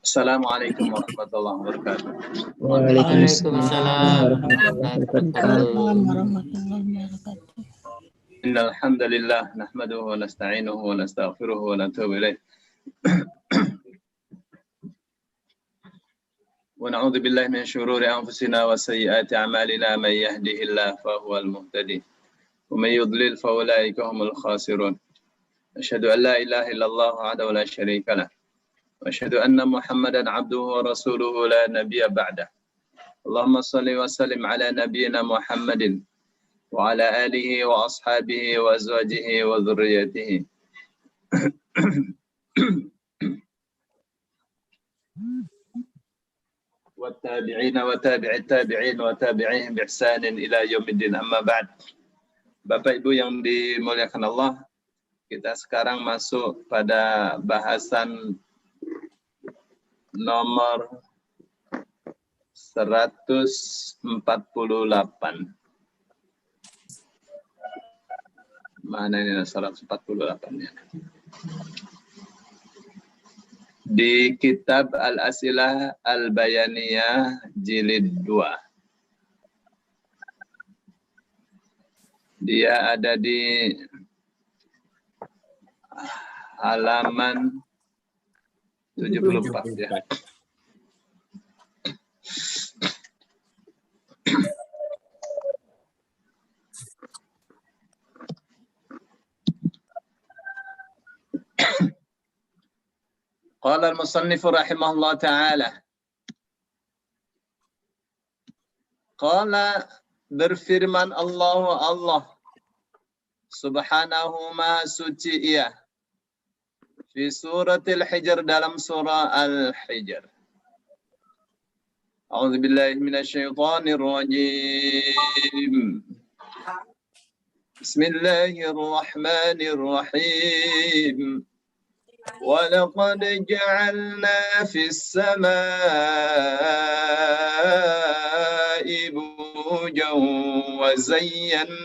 Assalamualaikum warahmatullahi wabarakatuh. Waalaikumsalam warahmatullahi wabarakatuh. Innal hamdalillah nahmaduhu wa nasta'inuhu wa nastaghfiruhu wa natubu ilaih. Wa na'udzu billahi min syururi anfusina wa sayyiati a'malina may yahdihillahu fahuwal muhtadi wa may yudlil fa ulaika humul khasirun. Asyhadu an la ilaha illallah wahdahu la syarika lah. وأشهد أن محمدا عبده ورسوله لا نبي بعده اللهم صل وسلم على نبينا محمد وعلى آله وأصحابه وأزواجه وذريته والتابعين وتابع التابعين وتابعيهم بإحسان إلى يوم الدين أما بعد. Bapak Ibu yang dimuliakan Allah, kita sekarang masuk pada bahasan nomor 148. Mana ini 148-nya? Di kitab Al-Asilah Al-Bayaniyah jilid 2. Dia ada di halaman 74 ya. Qala al-musannif rahimahullah ta'ala. Qala berfirman Allah subhanahu ma suci ia. Fi suratil Hijr dalam surah Al-Hijr. A'udzu billahi minasyaitonir rajim. Bismillahirrahmanirrahim. Wa laqad ja'alna fis samaa'i burujan wa zayyannaha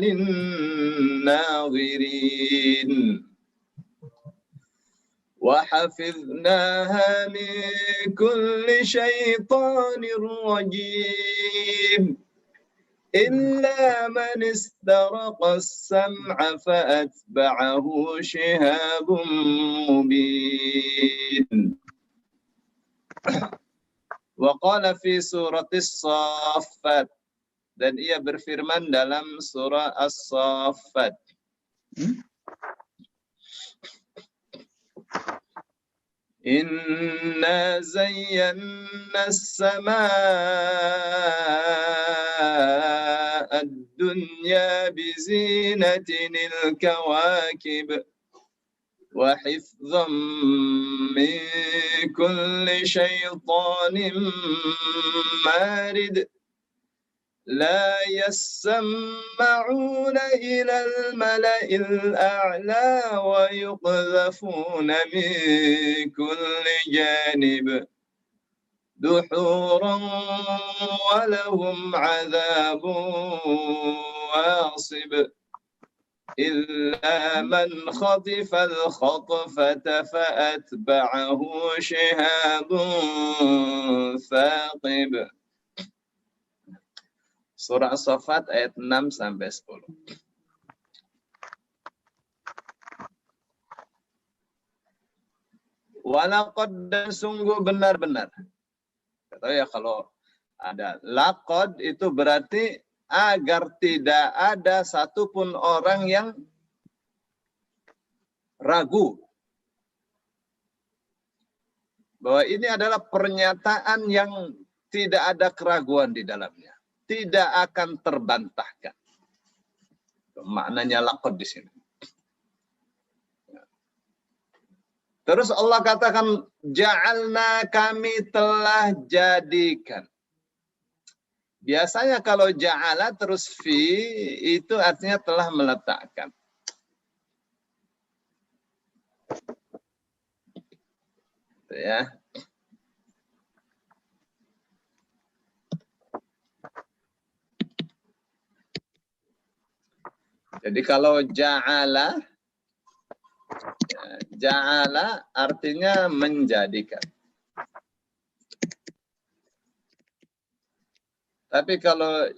lin-nadhirin. وحفظناها من كل شيطان رجيم إلا من استرق السمع فأتبعه شهاب مبين وقال في سورة الصافات dan ia berfirman dalam surah As-Saffat. Inna zayyana as-samaa'a ad-dunya bizinatinil kawakib wa hifdhan min kulli syaitanin marid la yasma'una ila al-mala'il a'la wa yuqdhafuna min kulli janib duhuran wa lahum 'adhabun wasib illa man khatifa al-khatfata fa'atba'ahu shihabun thaqib. Surah As-Saffat ayat 6 sampai 10. Walaqad dan sungguh benar-benar. Kata ya kalau ada laqad itu berarti agar tidak ada satupun orang yang ragu bahwa ini adalah pernyataan yang tidak ada keraguan di dalamnya. Tidak akan terbantahkan. Maknanya laqad di sini. Terus Allah katakan ja'alna kami telah jadikan. Biasanya kalau ja'ala terus fi itu artinya telah meletakkan. Itu ya. Jadi kalau ja'ala Ja'ala artinya menjadikan. Tapi kalau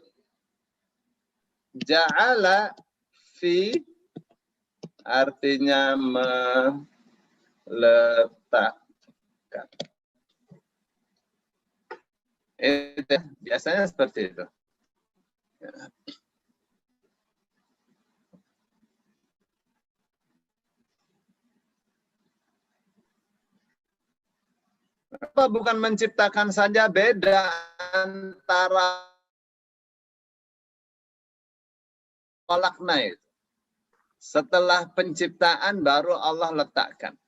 ja'ala fi artinya meletakkan. Itu biasanya seperti itu. Apa bukan menciptakan saja, beda antara khalaqna itu. Setelah penciptaan baru Allah letakkan.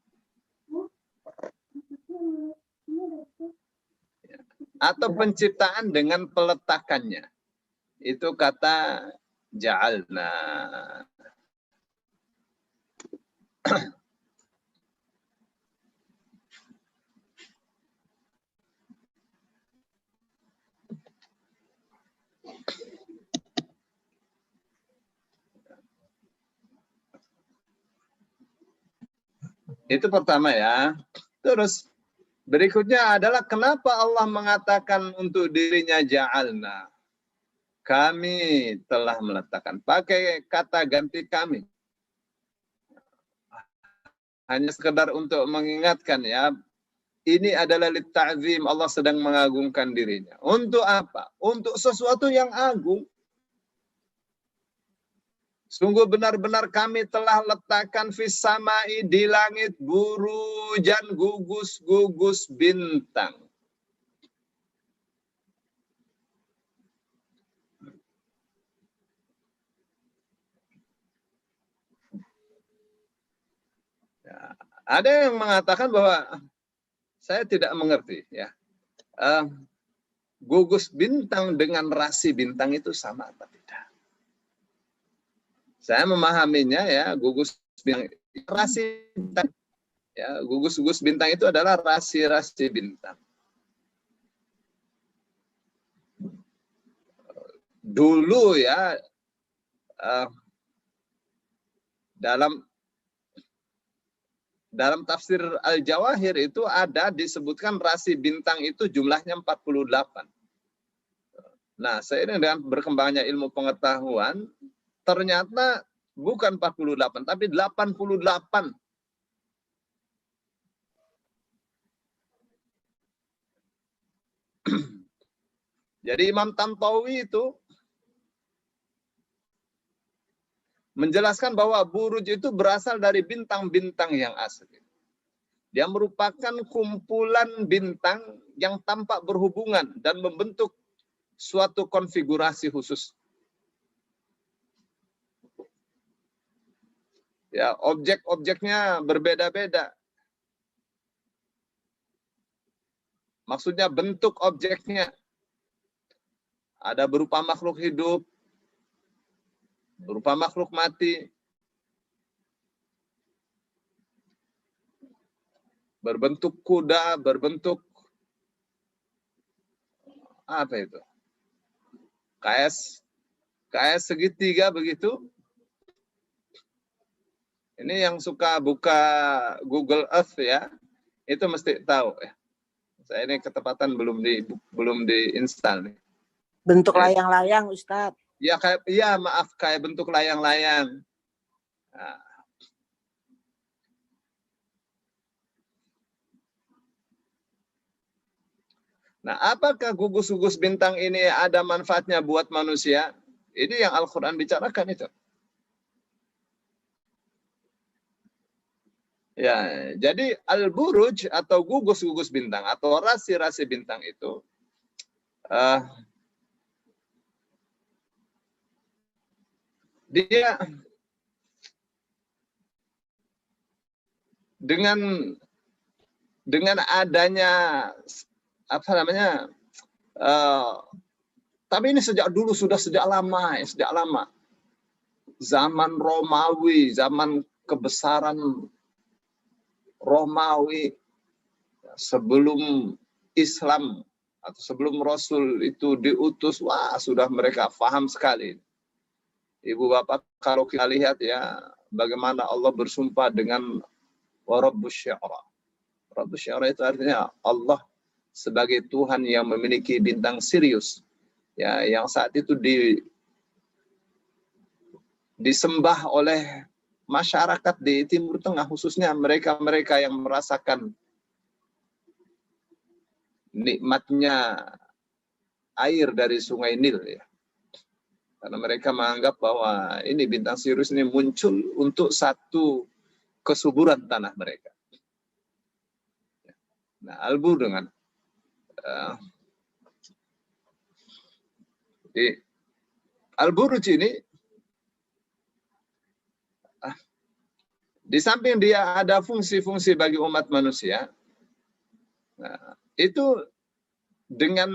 Atau penciptaan dengan peletakannya. Itu kata ja'alna. Itu pertama ya. Terus berikutnya adalah kenapa Allah mengatakan untuk dirinya ja'alna. Kami telah meletakkan. Pakai kata ganti kami. Hanya sekedar untuk mengingatkan ya. Ini adalah litta'zim, Allah sedang mengagungkan dirinya. Untuk apa? Untuk sesuatu yang agung. Sungguh benar-benar kami telah letakkan fis samai di langit burujan gugus-gugus bintang. Ya, ada yang mengatakan bahwa saya tidak mengerti ya. Gugus bintang dengan rasi bintang itu sama apa tidak? Saya memahaminya ya, gugus bintang, rasi bintang. Ya, gugus-gugus bintang itu adalah rasi-rasi bintang. Dulu ya, dalam tafsir Al-Jawahir itu ada disebutkan rasi bintang itu jumlahnya 48. Nah, seiring dengan berkembangnya ilmu pengetahuan, ternyata bukan 48, tapi 88. Jadi Imam Tantawi itu menjelaskan bahwa buruj itu berasal dari bintang-bintang yang asli. Dia merupakan kumpulan bintang yang tampak berhubungan dan membentuk suatu konfigurasi khusus. Ya, objek-objeknya berbeda-beda. Maksudnya bentuk objeknya. Ada berupa makhluk hidup, berupa makhluk mati, berbentuk kuda, berbentuk apa itu? KS segitiga begitu. Ini yang suka buka Google Earth ya, itu mesti tahu ya. Saya ini ketepatan belum diinstal nih. Bentuk layang-layang, Ustadz. Ya maaf, kayak bentuk layang-layang. Nah, apakah gugus-gugus bintang ini ada manfaatnya buat manusia? Ini yang Al-Quran bicarakan itu. Ya, jadi al-buruj atau gugus-gugus bintang atau rasi-rasi bintang itu dia dengan adanya apa namanya? Tapi ini sejak dulu, sejak lama. Zaman Romawi, zaman kebesaran Romawi, sebelum Islam atau sebelum Rasul itu diutus, wah sudah mereka paham sekali. Ibu bapak, kalau kita lihat ya bagaimana Allah bersumpah dengan wa rabbus syi'ra. Rabbus syi'ra itu artinya Allah sebagai Tuhan yang memiliki bintang Sirius, ya, yang saat itu disembah oleh masyarakat di Timur Tengah, khususnya mereka-mereka yang merasakan nikmatnya air dari Sungai Nil, ya. Karena mereka menganggap bahwa ini bintang Sirius ini muncul untuk satu kesuburan tanah mereka. Nah, Al-Buruj dengan Al-Buruj ini, di samping dia ada fungsi-fungsi bagi umat manusia, nah, itu dengan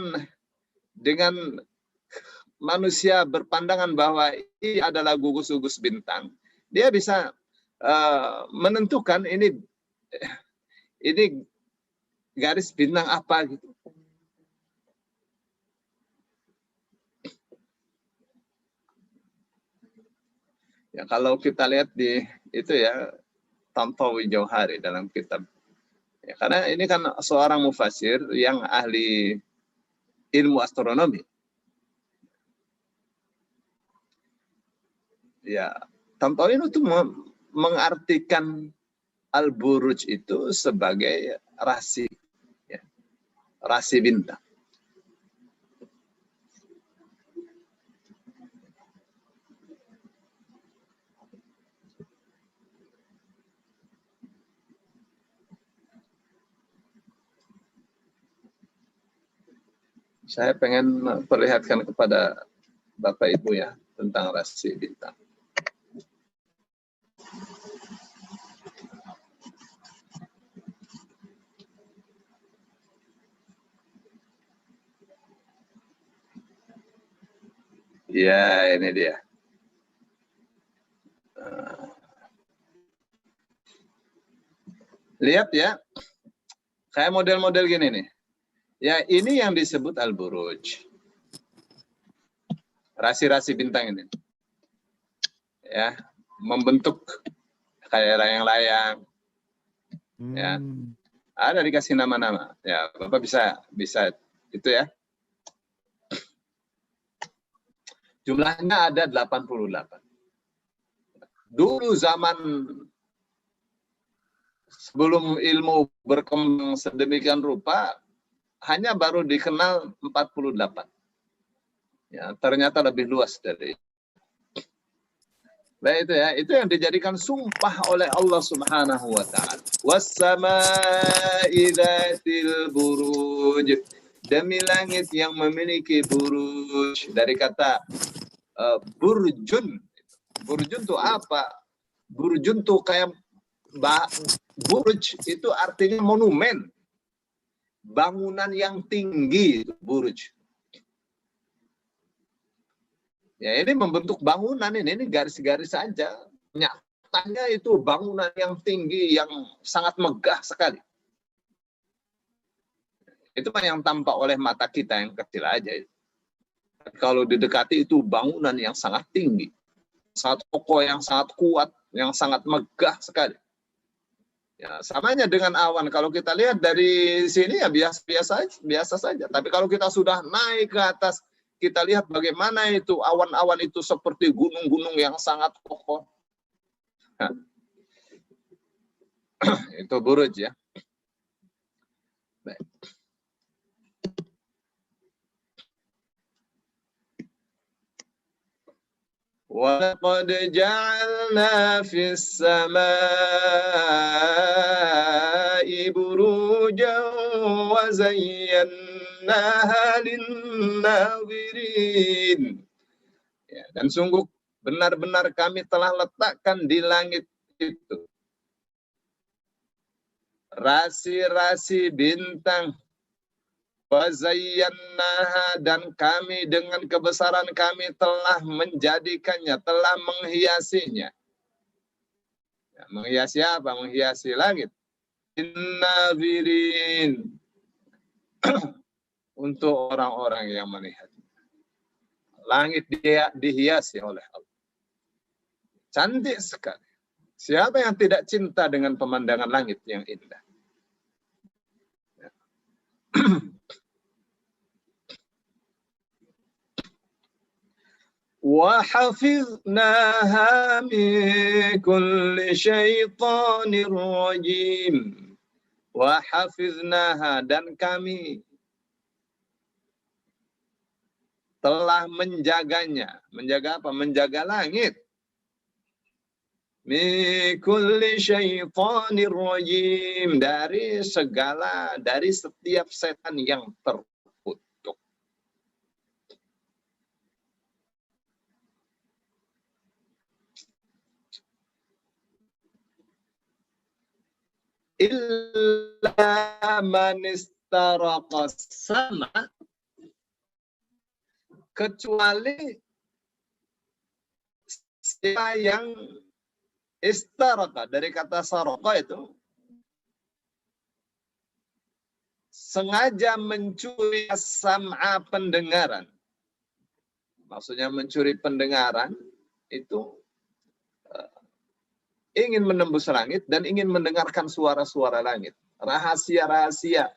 manusia berpandangan bahwa ini adalah gugus-gugus bintang, dia bisa menentukan ini garis bintang apa gitu. Ya, kalau kita lihat di itu ya, Tantawi Jauhari dalam kitab. Ya, karena ini kan seorang mufasir yang ahli ilmu astronomi. Ya, Tantawi itu mengartikan Al-Buruj itu sebagai rasi, ya, rasi bintang. Saya pengen perlihatkan kepada Bapak Ibu ya tentang rasi bintang. Ya, ini dia. Lihat ya, kayak model-model gini nih. Ya, ini yang disebut Al-Buruj. Rasi-rasi bintang ini. Ya, membentuk kayak layang-layang. Ya. Ada dikasih nama-nama. Ya, Bapak bisa itu ya. Jumlahnya ada 88. Dulu zaman sebelum ilmu berkembang sedemikian rupa, hanya baru dikenal 48. Ya, ternyata lebih luas dari. Nah, itu ya, itu yang dijadikan sumpah oleh Allah Subhanahu wa taala. Was-samaa'i dzatil buruj. Demi langit yang memiliki buruj. Dari kata burjun. Burjun itu apa? Burjun itu kayak buruj itu artinya monumen. Bangunan yang tinggi, buruj. Ya, ini membentuk bangunan ini garis-garis saja. Nyatanya itu bangunan yang tinggi, yang sangat megah sekali. Itu yang tampak oleh mata kita yang kecil aja. Kalau didekati itu bangunan yang sangat tinggi, sangat kokoh, yang sangat kuat, yang sangat megah sekali. Ya, samanya dengan awan. Kalau kita lihat dari sini ya biasa saja. Tapi kalau kita sudah naik ke atas, kita lihat bagaimana itu awan-awan itu seperti gunung-gunung yang sangat kokoh. Nah, itu buruj ya. Baik. وَلَقَدْ جَعَلْنَا فِي السَّمَاءِ بُرُوجًا وَزَيَّنَّاهَا لِلنَّاظِرِينَ. Ya, dan sungguh benar-benar kami telah letakkan di langit itu rasi-rasi bintang. Wazayyannaha, dan kami dengan kebesaran kami telah menjadikannya, telah menghiasinya. Ya, menghiasi apa? Menghiasi langit. Innazirin. Untuk orang-orang yang melihat. Langit dihiasi oleh Allah. Cantik sekali. Siapa yang tidak cinta dengan pemandangan langit yang indah? Wa hafidnaha min kulli syaitanir rajim. Wa hafidnaha, dan kami telah menjaganya. Menjaga apa? Menjaga langit. Min kulli syaitanir rajim, dari setiap setan yang terkutuk. Illa man istaraqa sama, kecuali siapa yang istaraqa, dari kata saraqa itu sengaja mencuri sam'a, pendengaran. Maksudnya mencuri pendengaran itu ingin menembus langit dan ingin mendengarkan suara-suara langit, rahasia-rahasia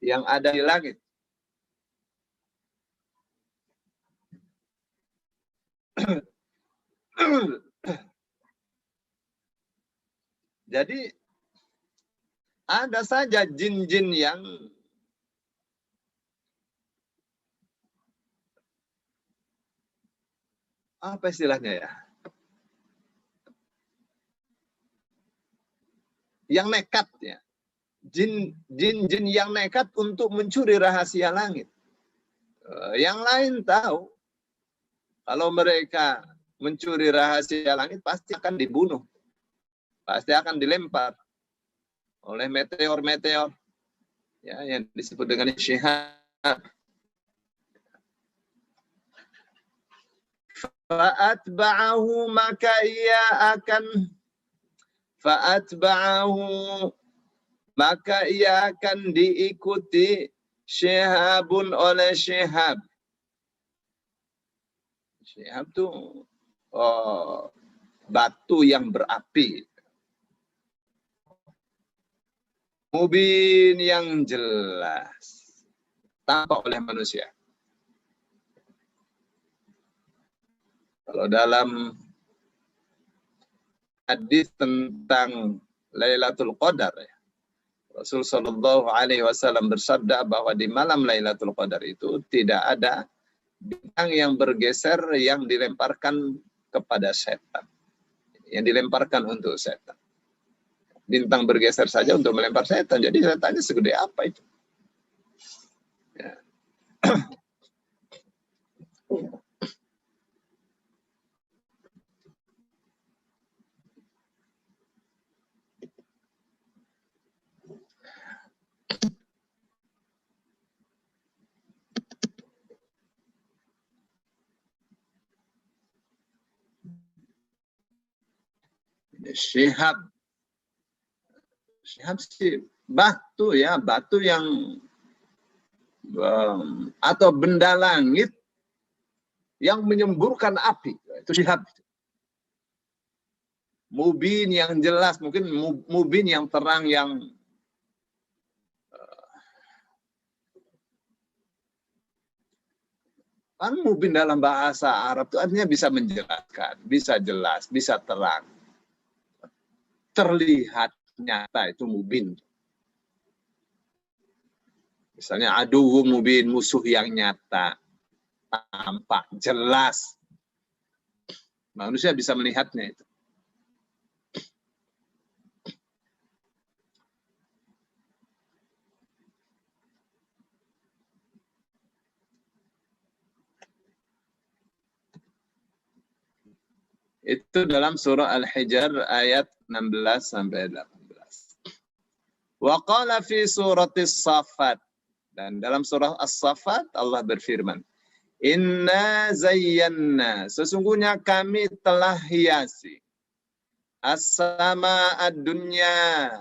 yang ada di langit. Jadi ada saja jin-jin yang apa istilahnya ya? Yang nekat ya. Jin-jin yang nekat untuk mencuri rahasia langit. Yang lain tahu kalau mereka mencuri rahasia langit pasti akan dibunuh. Pasti akan dilempar oleh meteor-meteor ya, yang disebut dengan syihab. Fa'atba'ahu, maka ia akan diikuti syihabun, oleh syihab. Syihab itu batu yang berapi. Mubin, yang jelas, tampak oleh manusia. Kalau dalam hadis tentang Lailatul Qadar, ya, Rasul Shallallahu Alaihi Wasallam bersabda bahwa di malam Lailatul Qadar itu tidak ada bintang yang bergeser yang dilemparkan kepada setan, yang dilemparkan untuk setan. Bintang bergeser saja untuk melempar setan. Jadi setannya segede apa itu? Ya. Syihab sih batu ya, batu yang atau benda langit yang menyemburkan api, itu syihab. Mubin, yang jelas, mungkin mubin yang terang, yang kan mubin dalam bahasa Arab itu artinya bisa menjelaskan, bisa jelas, bisa terang, terlihat nyata, itu mubin. Misalnya aduh mubin, musuh yang nyata, tampak, jelas. Manusia bisa melihatnya itu. Itu dalam surah Al-Hijr ayat 16 sampai 18. Wa qala fi suratis Saffat, dan dalam surah As-Saffat Allah berfirman, Inna zayyanna, sesungguhnya kami telah hiasi as-sama ad-dunya,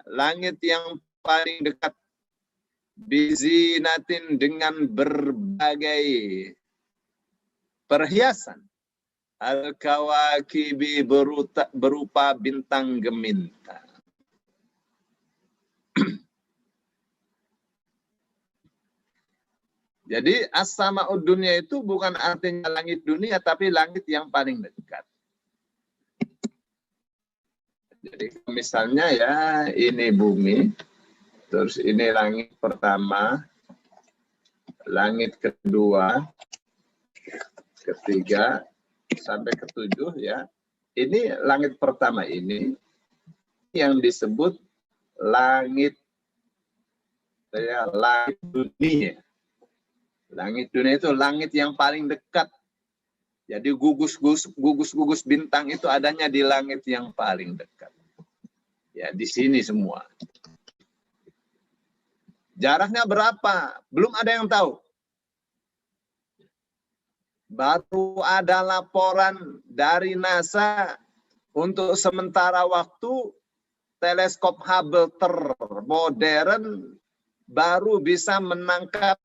langit yang paling dekat, bizinatin, dengan berbagai perhiasan. Al-kawakibi berupa bintang gemintang. Jadi as-sama'ud dunia itu bukan artinya langit dunia, tapi langit yang paling dekat. Jadi misalnya ya ini bumi, terus ini langit pertama, langit kedua, ketiga, sampai ketujuh ya. Ini langit pertama ini yang disebut langit ya, langit dunia. Langit dunia itu langit yang paling dekat. Jadi gugus bintang itu adanya di langit yang paling dekat. Ya, di sini semua. Jaraknya berapa? Belum ada yang tahu. Baru ada laporan dari NASA untuk sementara waktu teleskop Hubble termodern baru bisa menangkap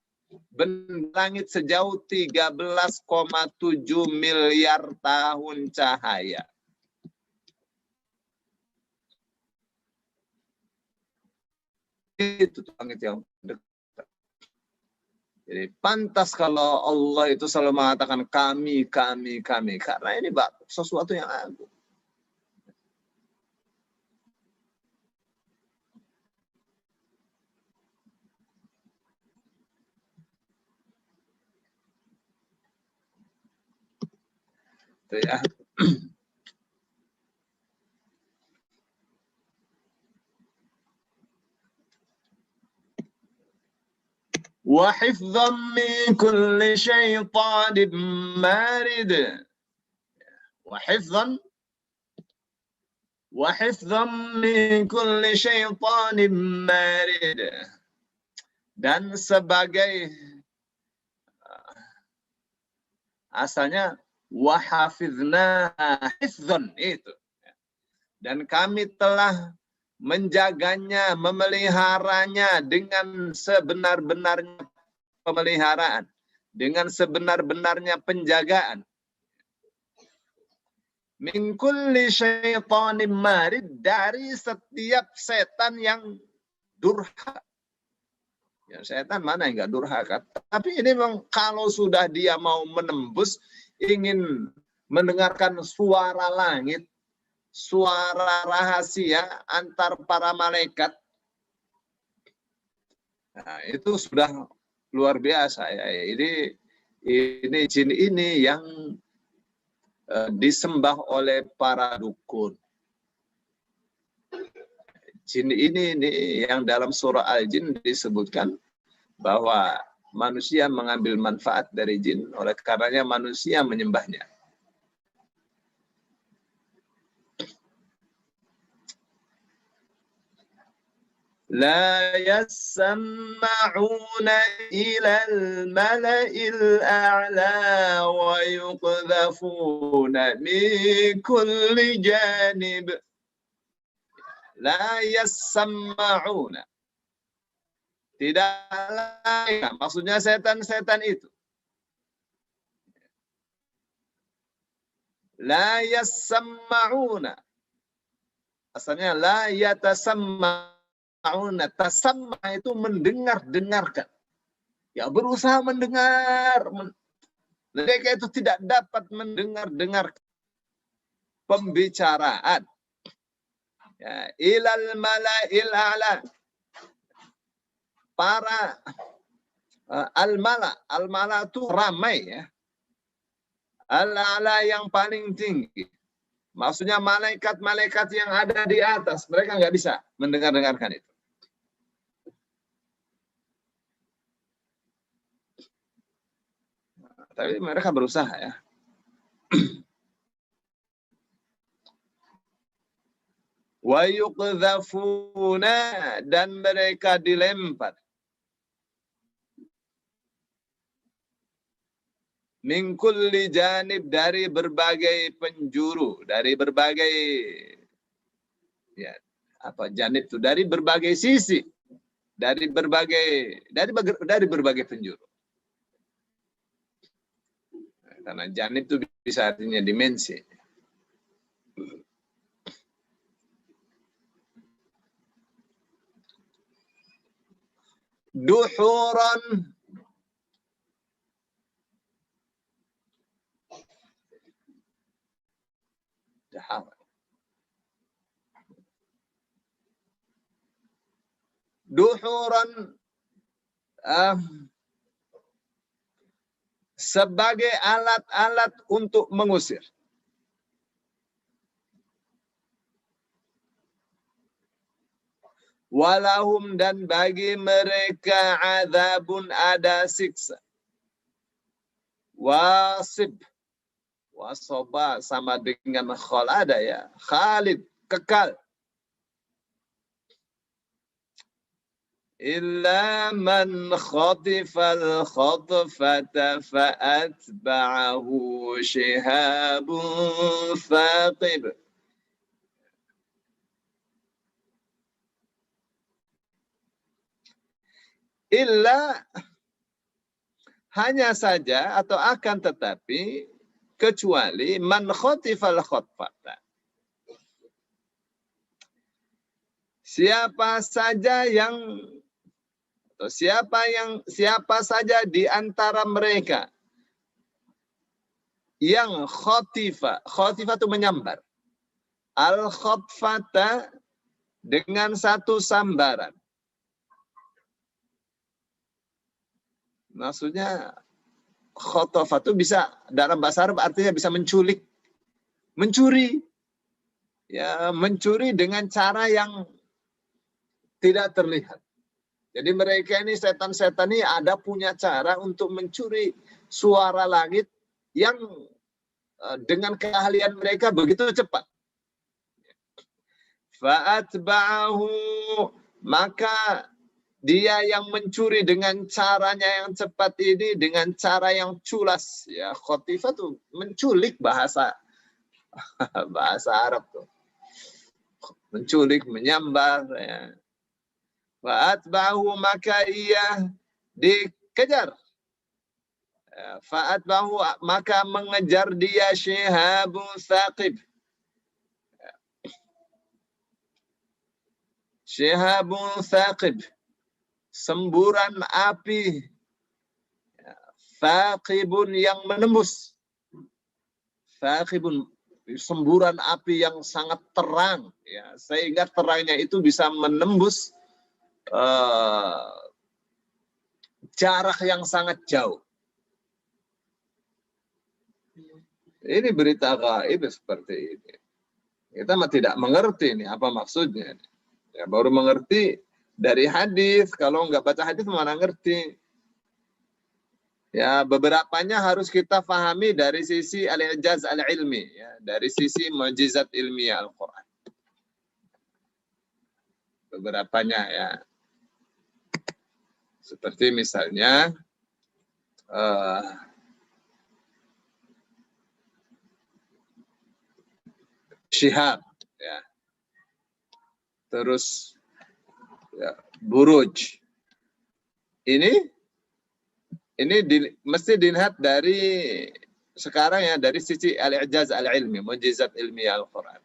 benda langit sejauh 13,7 miliar tahun cahaya. Itu langit yang dekat. Jadi pantas kalau Allah itu selalu mengatakan kami. Karena ini sesuatu yang agung. Itu ya. Wa hifdzan min kulli syaitanir marid. Wa hifdzan min kulli syaitanir marid. Dan sebagai asalnya wa hafizna hifdzan itu. Dan kami telah menjaganya, memeliharanya dengan sebenar-benarnya pemeliharaan, dengan sebenar-benarnya penjagaan. Min kulli syaitanin marid, dari setiap setan yang durhaka. Ya, setan mana yang enggak durhaka? Tapi ini memang kalau sudah dia mau menembus, ingin mendengarkan suara langit, suara rahasia antar para malaikat, nah, itu sudah luar biasa ya. Ini jin ini yang disembah oleh para dukun. Jin ini yang dalam surah Al-Jin disebutkan bahwa manusia mengambil manfaat dari jin, oleh karenanya manusia menyembahnya. La yasma'una ila al-mala'il a'la wa yuqdhafuna min kulli janib. La yasma'una. Tidak lain. Maksudnya setan-setan itu. La yasma'una. Asalnya la yatasamma. Tasamma itu mendengarkan. Ya, berusaha mendengar. Mereka itu tidak dapat mendengar pembicaraan. Ya, ilal mala'il a'la. Para al-mala itu ramai ya. Al-a'la yang paling tinggi. Maksudnya malaikat-malaikat yang ada di atas, mereka nggak bisa mendengarkan itu. Tapi mereka berusaha ya. Wa yuqdhafuna, dan mereka dilempar. Min kulli janib, dari berbagai penjuru, dari berbagai ya apa janib itu, dari berbagai sisi, dari berbagai penjuru. Karena janib itu bisa artinya dimensi. Duhuran. Duhuran sebagai alat-alat untuk mengusir. Walahum, dan bagi mereka azabun, ada siksa. Wasib. Wasoba sama dengan khalada ya. Khalid, kekal. Illa man khatifal khatfata fa'atba'ahu shihabun thaqib. Illa, hanya saja atau akan tetapi, kecuali man khatifal khatfata. Siapa saja di antara mereka yang khatifah itu menyambar. Al khatfata dengan satu sambaran. Maksudnya khotofah itu bisa dalam bahasa Arab artinya bisa menculik, mencuri. Ya, mencuri dengan cara yang tidak terlihat. Jadi mereka ini setan-setan ini ada punya cara untuk mencuri suara langit yang dengan keahlian mereka begitu cepat. Fa'atba'ahu, maka dia yang mencuri dengan caranya yang cepat ini, dengan cara yang culas. Ya, khotifah tuh menculik bahasa Arab tuh. Menculik, menyambar. Ya. Fa'atba'ahu, maka ia dikejar. Fa'atba'ahu, maka mengejar dia shihabun thaqib. Shihabun thaqib. Semburan api, thaqibun yang menembus, thaqibun semburan api yang sangat terang, ya, sehingga terangnya itu bisa menembus jarak yang sangat jauh. Ini berita gaib seperti ini. Kita mah tidak mengerti ini apa maksudnya. Ya, baru mengerti dari hadis. Kalau nggak baca hadis mana ngerti. Ya, beberapanya harus kita pahami dari sisi al-i'jaz al-ilmi, ya, dari sisi mukjizat ilmiah Al-Quran. Beberapanya ya. Seperti misalnya syihab, ya. Terus ya, buruj. Ini mesti dilihat dari sekarang ya, dari sisi al-i'jaz al-ilmi, mukjizat ilmiah Al-Quran.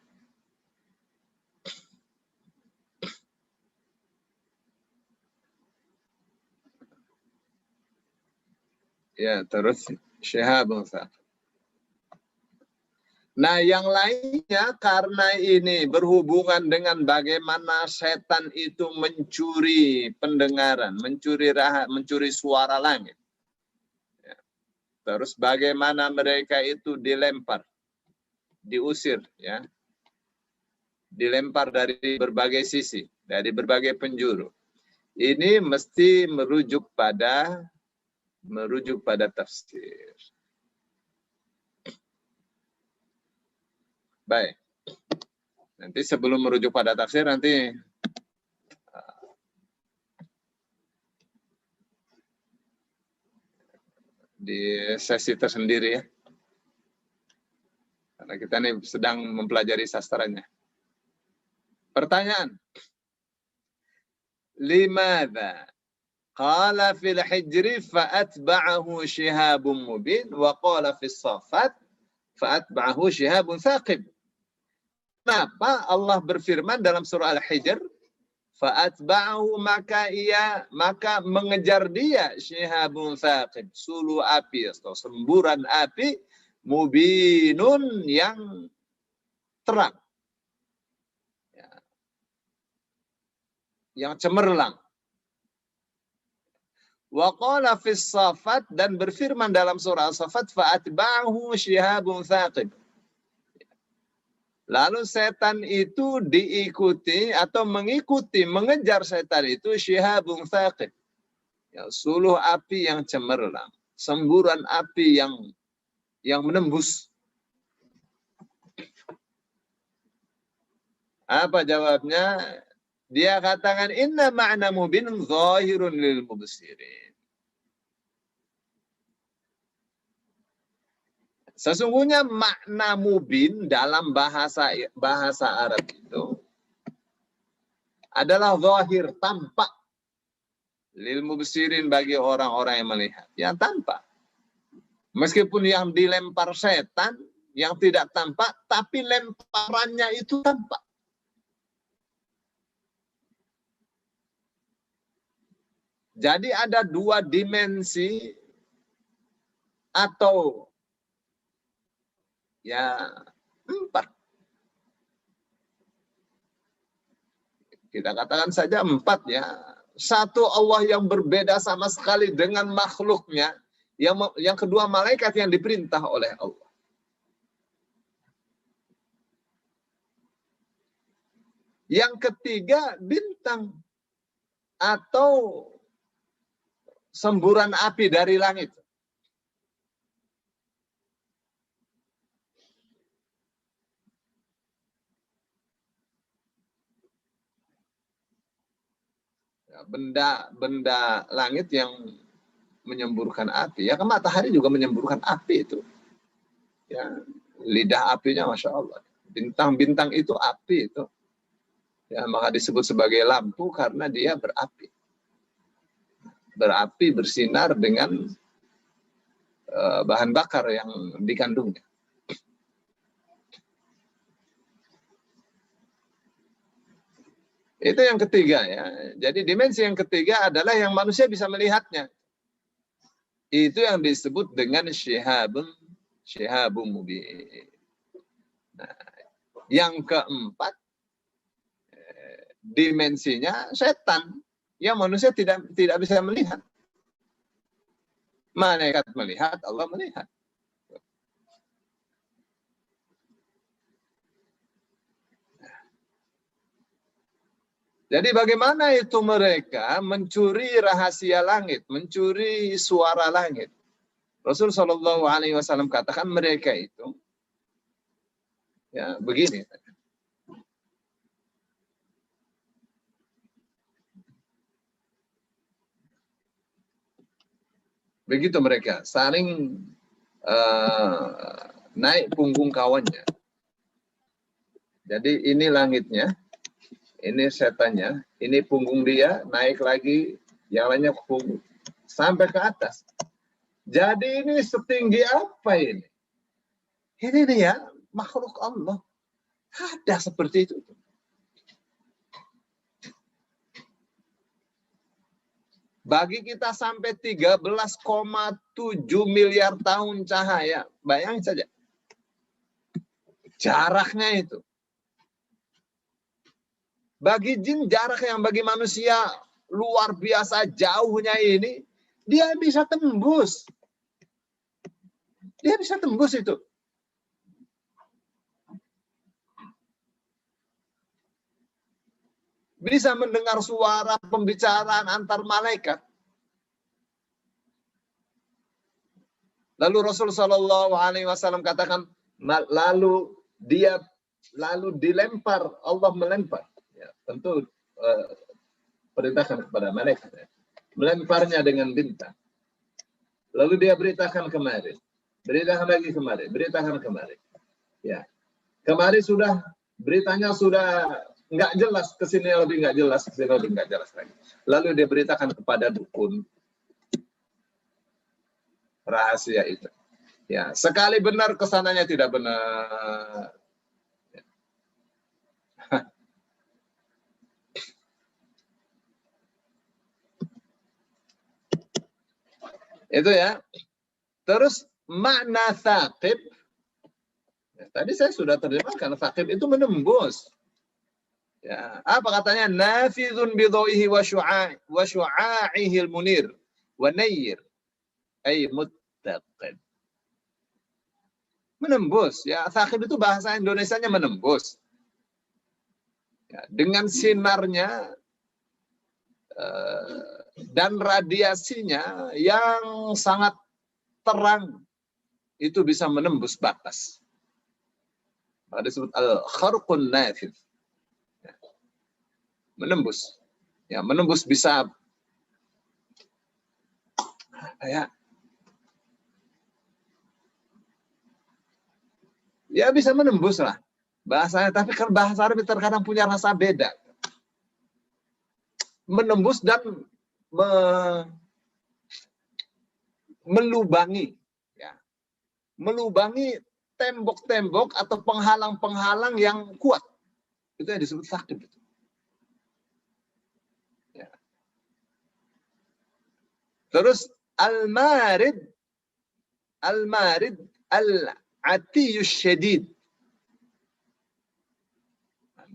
Ya, terus syihabun thaqib. Nah, yang lainnya karena ini berhubungan dengan bagaimana setan itu mencuri pendengaran, mencuri suara langit. Ya. Terus bagaimana mereka itu dilempar, diusir, ya, dilempar dari berbagai sisi, dari berbagai penjuru. Ini mesti merujuk pada tafsir. Baik. Nanti sebelum merujuk pada tafsir, nanti di sesi tersendiri ya. Karena kita ini sedang mempelajari sastranya. Pertanyaan. Limadha Qala fil hijri fa'atba'ahu shihabun mubin wa qala fis safat fa'atba'ahu shihabun thaqib. Kenapa Allah berfirman dalam surah Al-Hijr, fa'atba'ahu maka mengejar dia shihabun thaqib, sulu api atau semburan api, mubinun yang terang, yang cemerlang. Wa qala fis safat, dan berfirman dalam surah As-Saffat, fa'atba'ahu shihabun thaqib. Lalu setan itu diikuti atau mengejar setan itu shihabun thaqib, ya, suluh api yang cemerlang, semburan api yang menembus. Apa jawabnya? Dia katakan inna ma'na mubin zahirun lil mubsirin. Sesungguhnya makna mubin dalam bahasa Arab itu adalah zahir, tampak, lil mubsirin, bagi orang-orang yang melihat, yang tampak. Meskipun yang dilempar setan yang tidak tampak, tapi lemparannya itu tampak. Jadi ada dua dimensi atau ya 4. Kita katakan saja 4 ya. Satu, Allah yang berbeda sama sekali dengan makhluknya. Yang kedua, malaikat yang diperintah oleh Allah. Yang ketiga, bintang atau semburan api dari langit. Benda langit yang menyemburkan api. Ya, kan matahari juga menyemburkan api itu. Ya, lidah apinya Masya Allah. Bintang-bintang itu api itu. Ya, maka disebut sebagai lampu karena dia berapi. Berapi, bersinar dengan bahan bakar yang dikandungnya. Itu yang ketiga ya. Jadi dimensi yang ketiga adalah yang manusia bisa melihatnya. Itu yang disebut dengan shihabun mubin. Nah, yang keempat, dimensinya setan yang manusia tidak bisa melihat. Malaikat melihat, Allah melihat. Jadi bagaimana itu mereka mencuri rahasia langit, mencuri suara langit? Rasul Shallallahu Alaihi Wasallam katakan mereka itu, ya begini. Begitu mereka saling naik punggung kawannya. Jadi ini langitnya, ini setannya, ini punggung dia, naik lagi, yang lainnya punggung, sampai ke atas. Jadi ini setinggi apa ini? Ini dia makhluk Allah. Ada seperti itu. Bagi kita sampai 13,7 miliar tahun cahaya. Bayangin saja. Jaraknya itu. Bagi jin jarak yang bagi manusia luar biasa jauhnya ini, dia bisa tembus. Dia bisa tembus itu. Bisa mendengar suara pembicaraan antar malaikat. Lalu Rasul Shallallahu Alaihi Wasallam katakan, lalu dilempar, Allah melempar. Ya, tentu perintahkan kepada malaikat. Ya. Melemparnya dengan bintang. Lalu dia beritakan kemari. Beritakan lagi kemari. Beritakan kemari. Ya. Kemari sudah, beritanya sudah nggak jelas, kesini lebih nggak jelas, kesini lebih nggak jelas lagi. Lalu dia beritakan kepada dukun rahasia itu. Ya, sekali benar kesananya tidak benar. Itu ya. Terus makna thaqib, ya, tadi saya sudah terjemahkan, thaqib itu menembus. Ya, apa katanya? Nafidhun bidha'ihi wa syu'a'ihi al-munir wa nayyir ay muttaqid. Menembus, ya, thaqib itu bahasa Indonesianya menembus. Ya, dengan sinarnya dan radiasinya yang sangat terang, itu bisa menembus batas. Maka disebut al-kharqun nafidh. Ya. Menembus. Ya, menembus bisa ya bisa menembus lah bahasanya, tapi kan bahasa Arab terkadang punya rasa beda. Menembus dan melubangi, ya. Melubangi tembok-tembok atau penghalang-penghalang yang kuat. Itu yang disebut thaqib. Ya. Terus al-marid al-atiyus syadid.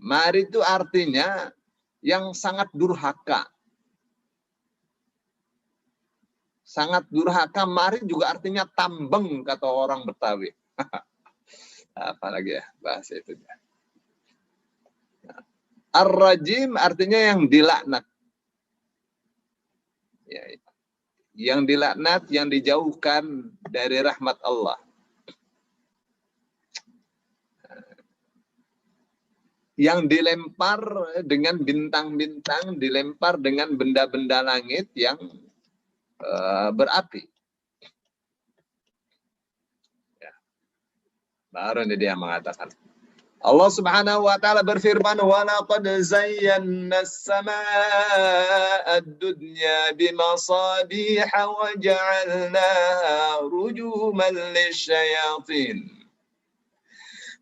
Marid itu artinya yang sangat durhaka. Sangat durhaka. Marid juga artinya tambeng, kata orang Betawi. Apalagi ya bahasa itu. Ar-rajim artinya yang dilaknat. Ya, yang dilaknat, yang dijauhkan dari rahmat Allah. Yang dilempar dengan bintang-bintang, dilempar dengan benda-benda langit yang berapi. Ya. Baru ini dia mengatakan. Allah Subhanahu wa taala berfirman, "Wa laqad zayyana as-samaa'a ad-dunya bimasabiha wa ja'alnaha rujuman lisyayatin."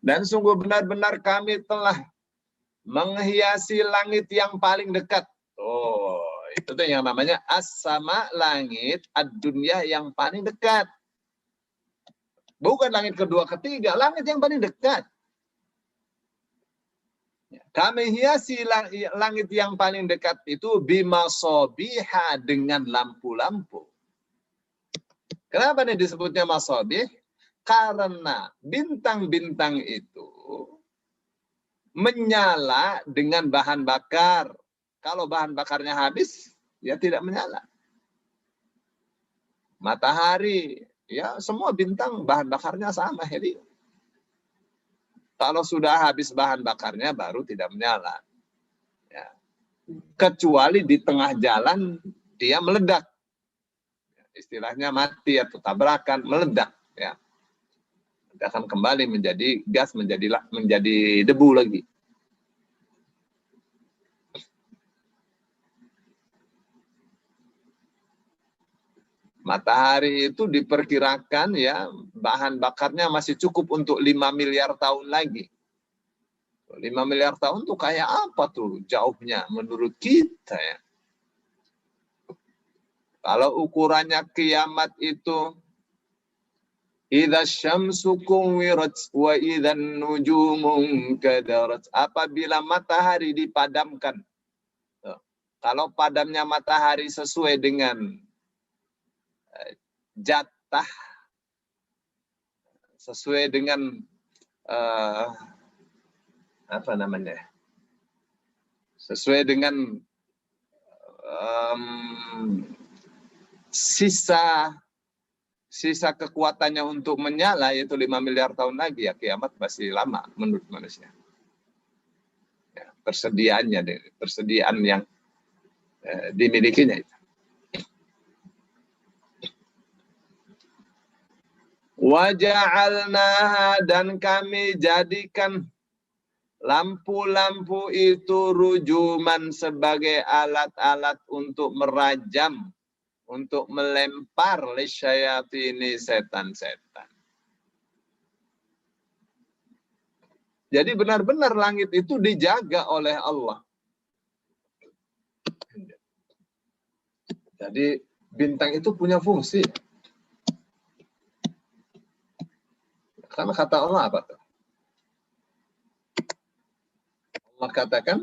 Dan sungguh benar-benar kami telah menghiasi langit yang paling dekat. Oh, itu tuh yang namanya as-sama, langit, ad-dunya yang paling dekat. Bukan langit kedua, ketiga, langit yang paling dekat. Kami hiasi langit yang paling dekat itu bimasabiha, dengan lampu-lampu. Kenapa nih disebutnya masabih? Karena bintang-bintang itu menyala dengan bahan bakar. Kalau bahan bakarnya habis, ya tidak menyala. Matahari, ya semua bintang bahan bakarnya sama, helium. Kalau sudah habis bahan bakarnya baru tidak menyala. Ya. Kecuali di tengah jalan dia meledak. Istilahnya mati atau tabrakan, meledak. Ya. Akan kembali menjadi gas, menjadi debu lagi. Matahari itu diperkirakan ya bahan bakarnya masih cukup untuk 5 miliar tahun lagi. 5 miliar tahun tuh kayak apa tuh jauhnya menurut kita ya. Kalau ukurannya kiamat itu idza syamsu kuwirat wa idzan nujumu kadarat. Apabila matahari dipadamkan. Kalau padamnya matahari sesuai dengan jatah, sesuai dengan apa namanya? Sesuai dengan sisa kekuatannya untuk menyala, yaitu 5 miliar tahun lagi, ya kiamat masih lama menurut manusia. Ya, persediaan yang dimilikinya itu. Wa ja'alnaha, dan kami jadikan Lampu-lampu itu rujuman sebagai alat-alat untuk merajam, untuk melempar lisyayatini setan-setan. Jadi benar-benar langit itu dijaga oleh Allah. Jadi bintang itu punya fungsi. Karena kata Allah apa tuh? Allah katakan,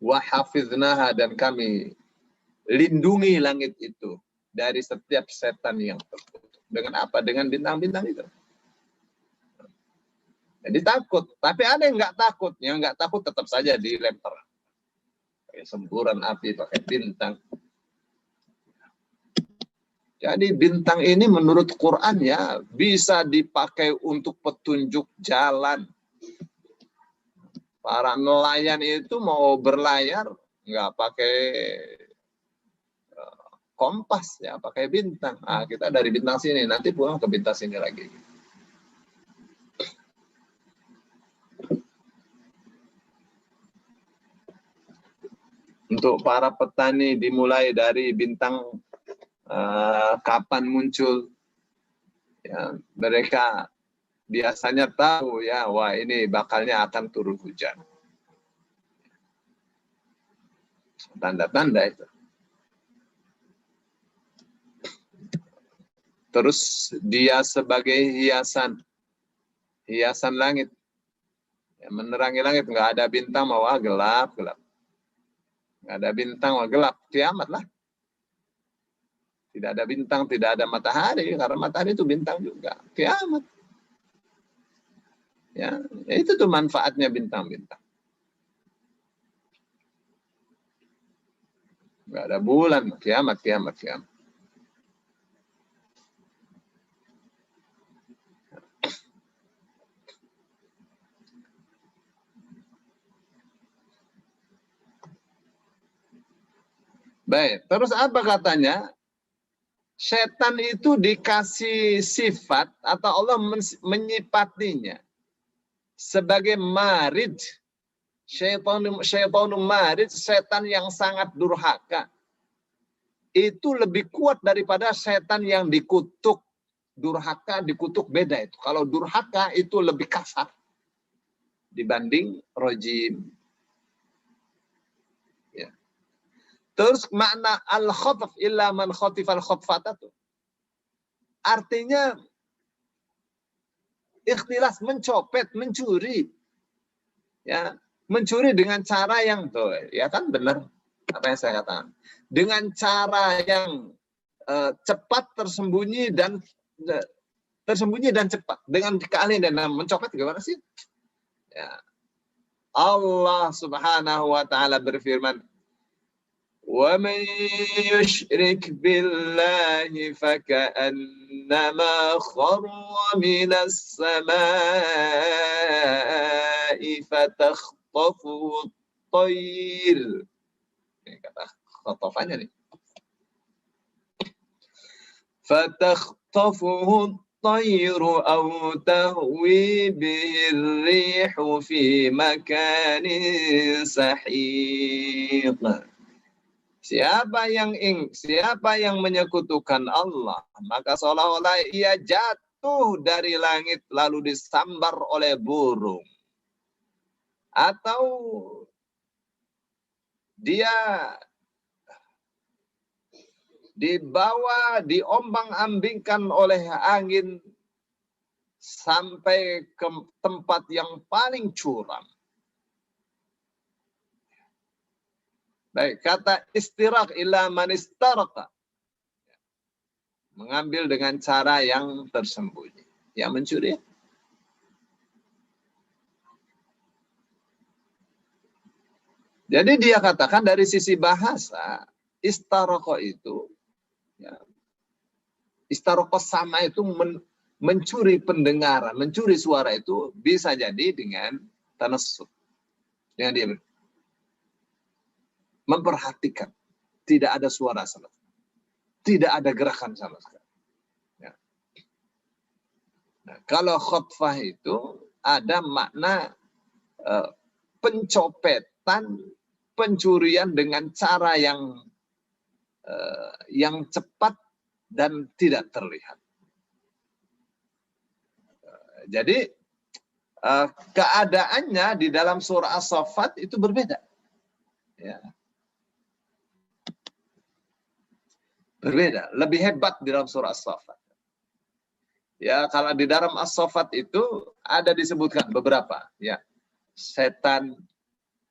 wa hafiznaha, dan kami lindungi langit itu dari setiap setan yang terkutuk. Dengan apa? Dengan bintang-bintang itu. Jadi takut. Tapi ada yang nggak takut. Yang nggak takut tetap saja dilempar. Pakai semburan api, pakai bintang. Jadi bintang ini menurut Quran ya bisa dipakai untuk petunjuk jalan. Para nelayan itu mau berlayar nggak pakai kompas ya, pakai bintang. Ah, kita dari bintang sini, nanti pulang ke bintang sini lagi. Untuk para petani dimulai dari bintang kapan muncul, ya, mereka biasanya tahu ya, wah ini bakalnya akan turun hujan. Tanda-tanda itu. Terus dia sebagai hiasan langit, ya, menerangi langit. Nggak ada bintang, mau gelap. Nggak ada bintang, mau gelap, kiamat lah. Tidak ada bintang, tidak ada matahari, karena matahari itu bintang juga, kiamat. Ya, itu tuh manfaatnya bintang-bintang. Nggak ada bulan, kiamat. Baik, terus apa katanya? Setan itu dikasih sifat atau Allah menyifatinya sebagai marid. Syaitanum marid, setan yang sangat durhaka. Itu lebih kuat daripada setan yang dikutuk. Durhaka dikutuk beda itu. Kalau durhaka itu lebih kasar dibanding rojim. Ya. Terus makna al-khataf illa man khatifal khatfatatu. Artinya ikhtilas, mencopet, mencuri. Ya, mencuri dengan cara yang tuh, ya kan benar apa yang saya katakan. Dengan cara yang cepat, tersembunyi dan cepat. Dengan keahlian dan mencopet gimana sih? Ya. Allah Subhanahu wa taala berfirman, وَمَنْ يُشْرِكْ بِاللَّهِ فَكَأَنَّمَا خَرَّ مِنَ السَّمَاءِ فَتَخْطَفُهُ الطَّيْرُ. Ini kata khotofannya nih. فَتَخْطَفُهُ الطَّيْرُ أَوْ تَهْوِي بِهِ الرِّيحُ فِي مَكَانٍ سَحِيقٍ. Siapa yang menyekutukan Allah, maka seolah-olah ia jatuh dari langit lalu disambar oleh burung. Atau dia dibawa, diombang-ambingkan oleh angin sampai ke tempat yang paling curam. Baik, kata istiraq illa man istaraqa. Mengambil dengan cara yang tersembunyi. Yang mencuri. Jadi dia katakan dari sisi bahasa, istaraqa itu, ya, istaraqa sama itu mencuri pendengaran, mencuri suara itu bisa jadi dengan tanassub. Dengan dia memperhatikan, tidak ada suara sama sekali, tidak ada gerakan sama sekali. Ya. Nah, kalau khotfah itu ada makna pencopetan, pencurian dengan cara yang cepat dan tidak terlihat. Jadi keadaannya di dalam surah As-Saffat itu berbeda. Ya. Berbeda, lebih hebat di dalam surah As-Saffat. Ya, kalau di dalam As-Saffat itu ada disebutkan beberapa, ya.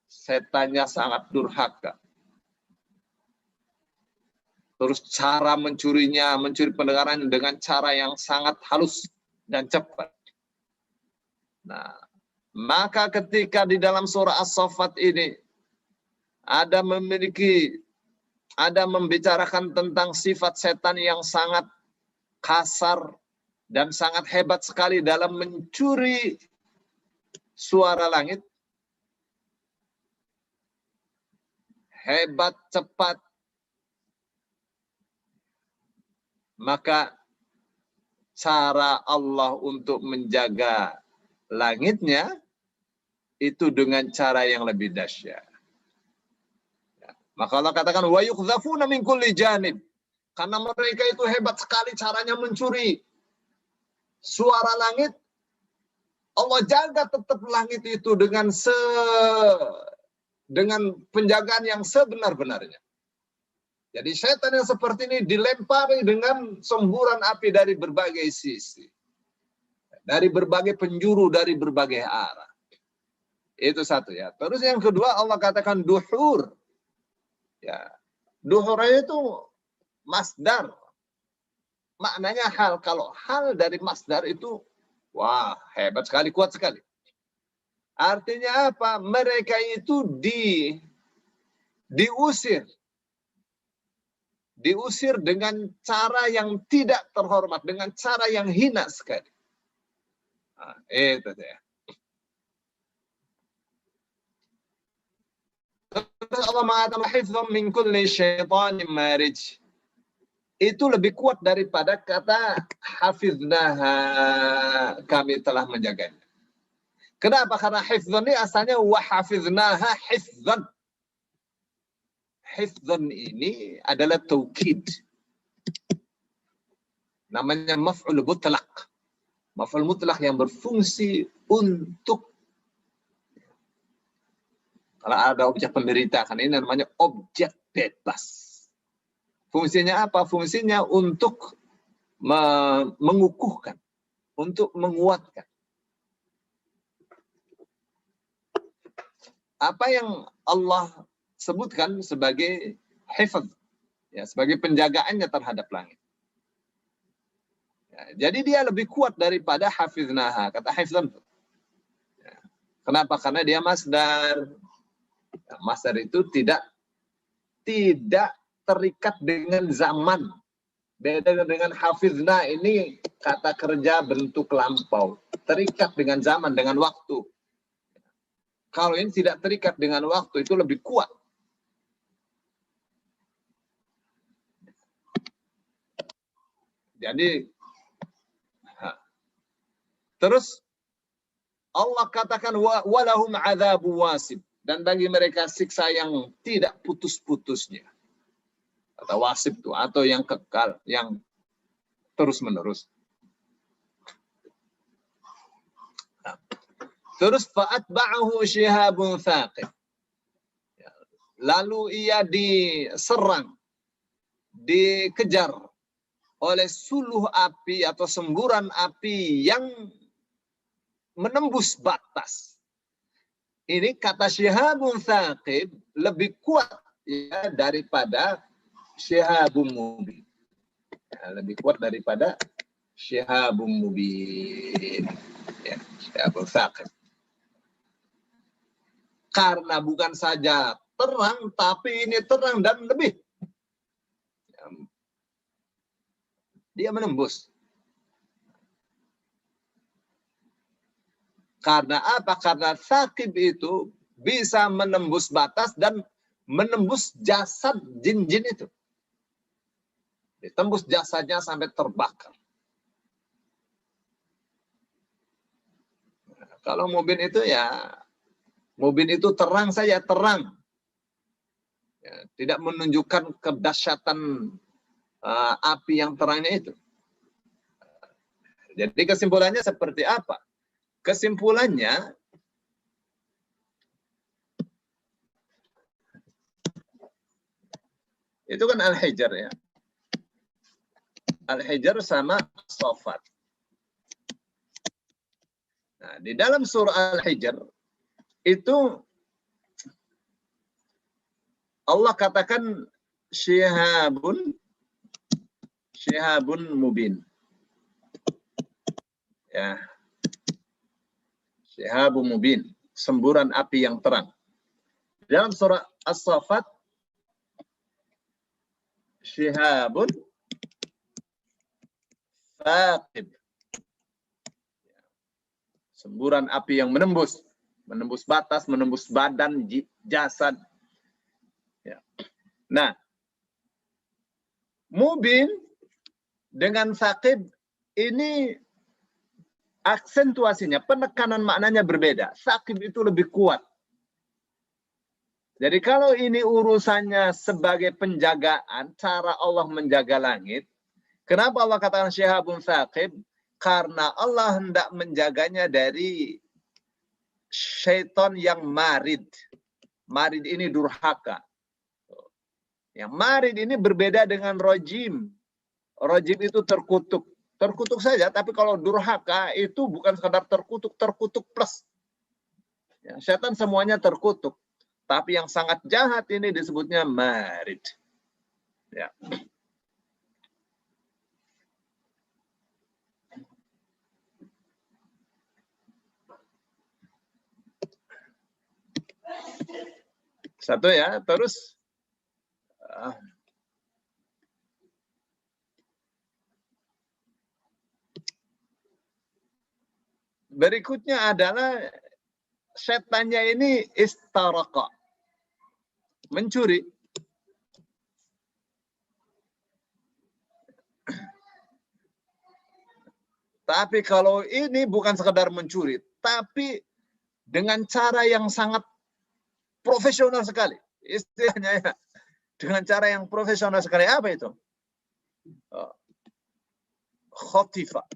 Setannya sangat durhaka. Terus cara mencuri pendengaran dengan cara yang sangat halus dan cepat. Nah, maka ketika di dalam surah As-Saffat ini ada membicarakan tentang sifat setan yang sangat kasar dan sangat hebat sekali dalam mencuri suara langit. Hebat, cepat. Maka cara Allah untuk menjaga langitnya itu dengan cara yang lebih dahsyat. Maka Allah katakan wa yuqdzafuna min kulli janib. Karena mereka itu hebat sekali caranya mencuri suara langit. Allah jaga tetap langit itu dengan penjagaan yang sebenar-benarnya. Jadi setan yang seperti ini dilempari dengan semburan api dari berbagai sisi. Dari berbagai penjuru, dari berbagai arah. Itu satu ya. Terus yang kedua Allah katakan duhur. Ya. Duhur itu masdar. Maknanya hal. Kalau hal dari masdar itu, wah hebat sekali, kuat sekali. Artinya apa? Mereka itu diusir. Diusir dengan cara yang tidak terhormat, dengan cara yang hina sekali. Nah, itu ya. Terus Allah mengatakan hifdzan min kulli syaitanin marij. Itu lebih kuat daripada kata hafiznaha, kami telah menjaganya. Kenapa? Karena hifdzan ini asalnya wa hafiznaha hifdzan. Hifdzan ini adalah taukid. Namanya maf'ul mutlaq. Maf'ul mutlaq yang berfungsi untuk, kalau ada objek pemberitakan, ini namanya objek bebas. Fungsinya apa? Fungsinya untuk mengukuhkan, untuk menguatkan. Apa yang Allah sebutkan sebagai hifz, ya, sebagai penjagaannya terhadap langit. Ya, jadi dia lebih kuat daripada hafiznaha, kata hifzan. Ya. Kenapa? Karena dia masdar. Ya, masdar itu tidak terikat dengan zaman. Beda dengan hafizna, ini kata kerja bentuk lampau. Terikat dengan zaman, dengan waktu. Kalau ini tidak terikat dengan waktu, itu lebih kuat. Jadi, terus Allah katakan walahum adzabu wasib, dan bagi mereka siksa yang tidak putus-putusnya. Atau wasib itu, atau yang kekal, yang terus-menerus. Nah. Terus fa'atba'ahu syihabun thaqib. Lalu ia diserang, dikejar oleh suluh api atau semburan api yang menembus batas. Ini kata syihabun thaqib lebih kuat ya daripada syihabun mubin. Ya, lebih kuat daripada syihabun mubin. Ya, syihabun thaqib. Karena bukan saja terang, tapi ini terang dan lebih. Dia menembus. Karena apa? Karena thaqib itu bisa menembus batas dan menembus jasad jin-jin itu. Ditembus jasadnya sampai terbakar. Nah, kalau mubin itu ya Mubin itu terang saja, terang. Ya, tidak menunjukkan kedahsyatan api yang terangnya itu. Jadi kesimpulannya seperti apa? Kesimpulannya, itu kan Al-Hijr ya. Al-Hijr sama As-Saffat. Nah, di dalam surah Al-Hijr itu Allah katakan syihabun mubin. Ya. Syihabun mubin, semburan api yang terang. Dalam surah As-Saffat syihabun thaqib. Semburan api yang menembus batas, menembus badan, jasad. Ya. Nah, mubin dengan thaqib ini aksentuasinya, penekanan maknanya berbeda. Thaqib itu lebih kuat. Jadi kalau ini urusannya sebagai penjagaan, cara Allah menjaga langit, kenapa Allah katakan syihabun thaqib? Karena Allah hendak menjaganya dari syaitan yang marid. Marid ini durhaka. Yang marid ini berbeda dengan rojim. Rojim itu terkutuk. Terkutuk saja, tapi kalau durhaka itu bukan sekadar terkutuk, terkutuk plus. Ya, syaitan semuanya terkutuk. Tapi yang sangat jahat ini disebutnya marid. Ya. Satu ya, terus berikutnya adalah setannya ini istaraka, mencuri. Tapi kalau ini bukan sekedar mencuri, tapi dengan cara yang sangat profesional sekali. Istilahnya ya, dengan cara yang profesional sekali. Apa itu? Khotifa.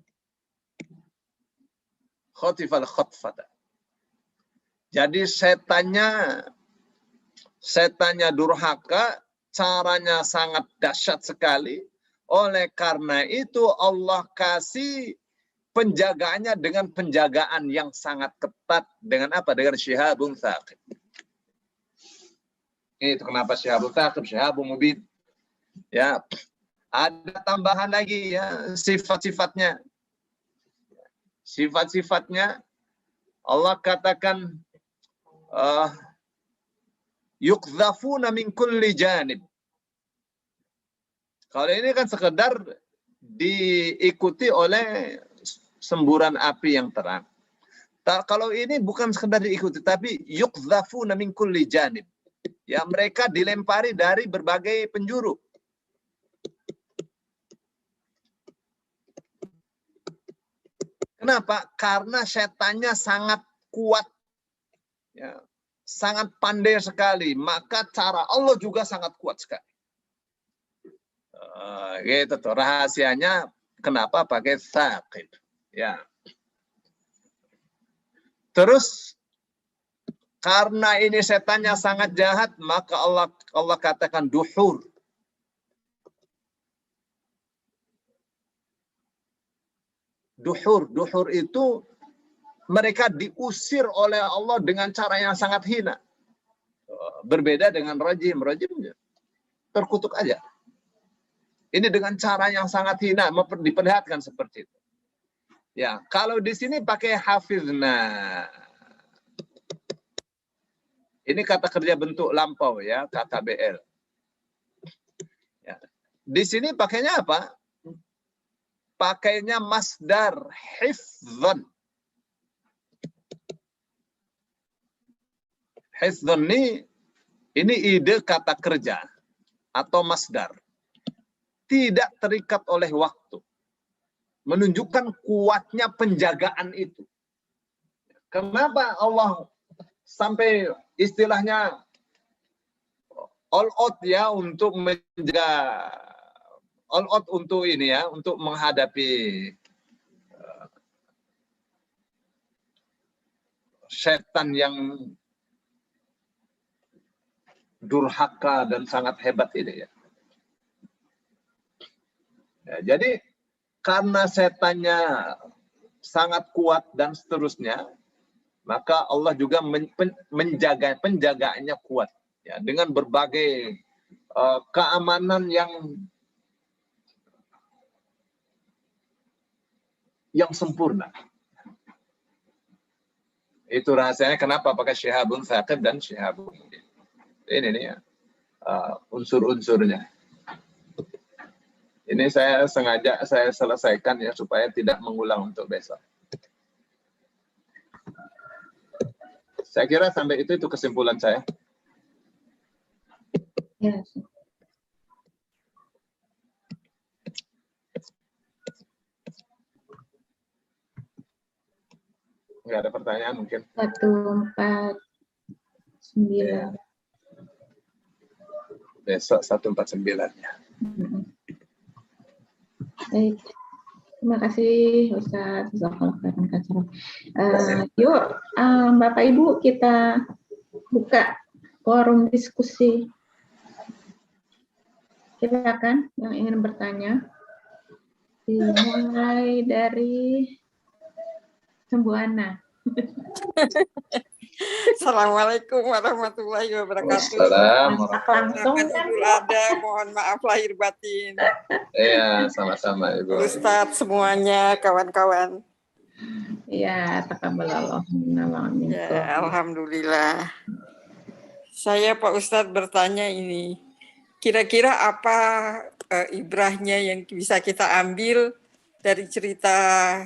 Khotifa al-khotfata. Jadi setannya durhaka, caranya sangat dahsyat sekali. Oleh karena itu Allah kasih penjagaannya dengan penjagaan yang sangat ketat. Dengan apa? Dengan syihabun thaqib. Itu kenapa syihabun thaqib, syihabun mubin. Ya, ada tambahan lagi ya, sifat-sifatnya. Sifat-sifatnya Allah katakan yuqdzafuna min kulli janib. Kalau ini kan sekedar diikuti oleh semburan api yang terang. Kalau ini bukan sekedar diikuti, tapi yuqdzafuna min kulli janib. Ya, mereka dilempari dari berbagai penjuru. Kenapa? Karena setannya sangat kuat. Ya, sangat pandai sekali. Maka cara Allah juga sangat kuat sekali. Gitu tuh rahasianya kenapa pakai thaqib. Ya. Terus karena ini setannya sangat jahat, maka Allah katakan duhur. Duhur itu mereka diusir oleh Allah dengan cara yang sangat hina. Berbeda dengan rajim. Rajim terkutuk aja. Ini dengan cara yang sangat hina, diperlihatkan seperti itu. Ya, kalau di sini pakai hafizna. Ini kata kerja bentuk lampau ya, KKBL. Ya. Di sini pakainya apa? Pakainya masdar hifdzan. Hifdzan ini ide kata kerja atau masdar. Tidak terikat oleh waktu. Menunjukkan kuatnya penjagaan itu. Kenapa Allah sampai istilahnya all out ya untuk menjaga, all out untuk ini ya, untuk menghadapi setan yang durhaka dan sangat hebat ini ya. Jadi karena setannya sangat kuat dan seterusnya, maka Allah juga penjagaannya kuat ya, dengan berbagai keamanan yang sempurna. Itu rahasianya kenapa pakai syihabun thaqib dan syihabun mubin. Ini nih ya, unsur-unsurnya. Ini saya sengaja saya selesaikan ya supaya tidak mengulang untuk besok. Saya kira sampai itu kesimpulan saya. Ya. Nggak ada pertanyaan mungkin. 149. Ya. Besok 149-nya. Baik. Terima kasih Ustaz. Yuk, Bapak Ibu, kita buka forum diskusi. Silakan yang ingin bertanya. Dimulai dari Sembuana. Assalamualaikum warahmatullahi wabarakatuh. Assalamualaikum. Langsung kan? Ada, mohon maaf lahir batin. Iya, sama-sama Ibu. Ustadz semuanya, kawan-kawan. Ya, taqabbalallahu minna wa minkum. Ya, alhamdulillah. Saya Pak Ustadz bertanya ini, kira-kira apa ibrahnya yang bisa kita ambil dari cerita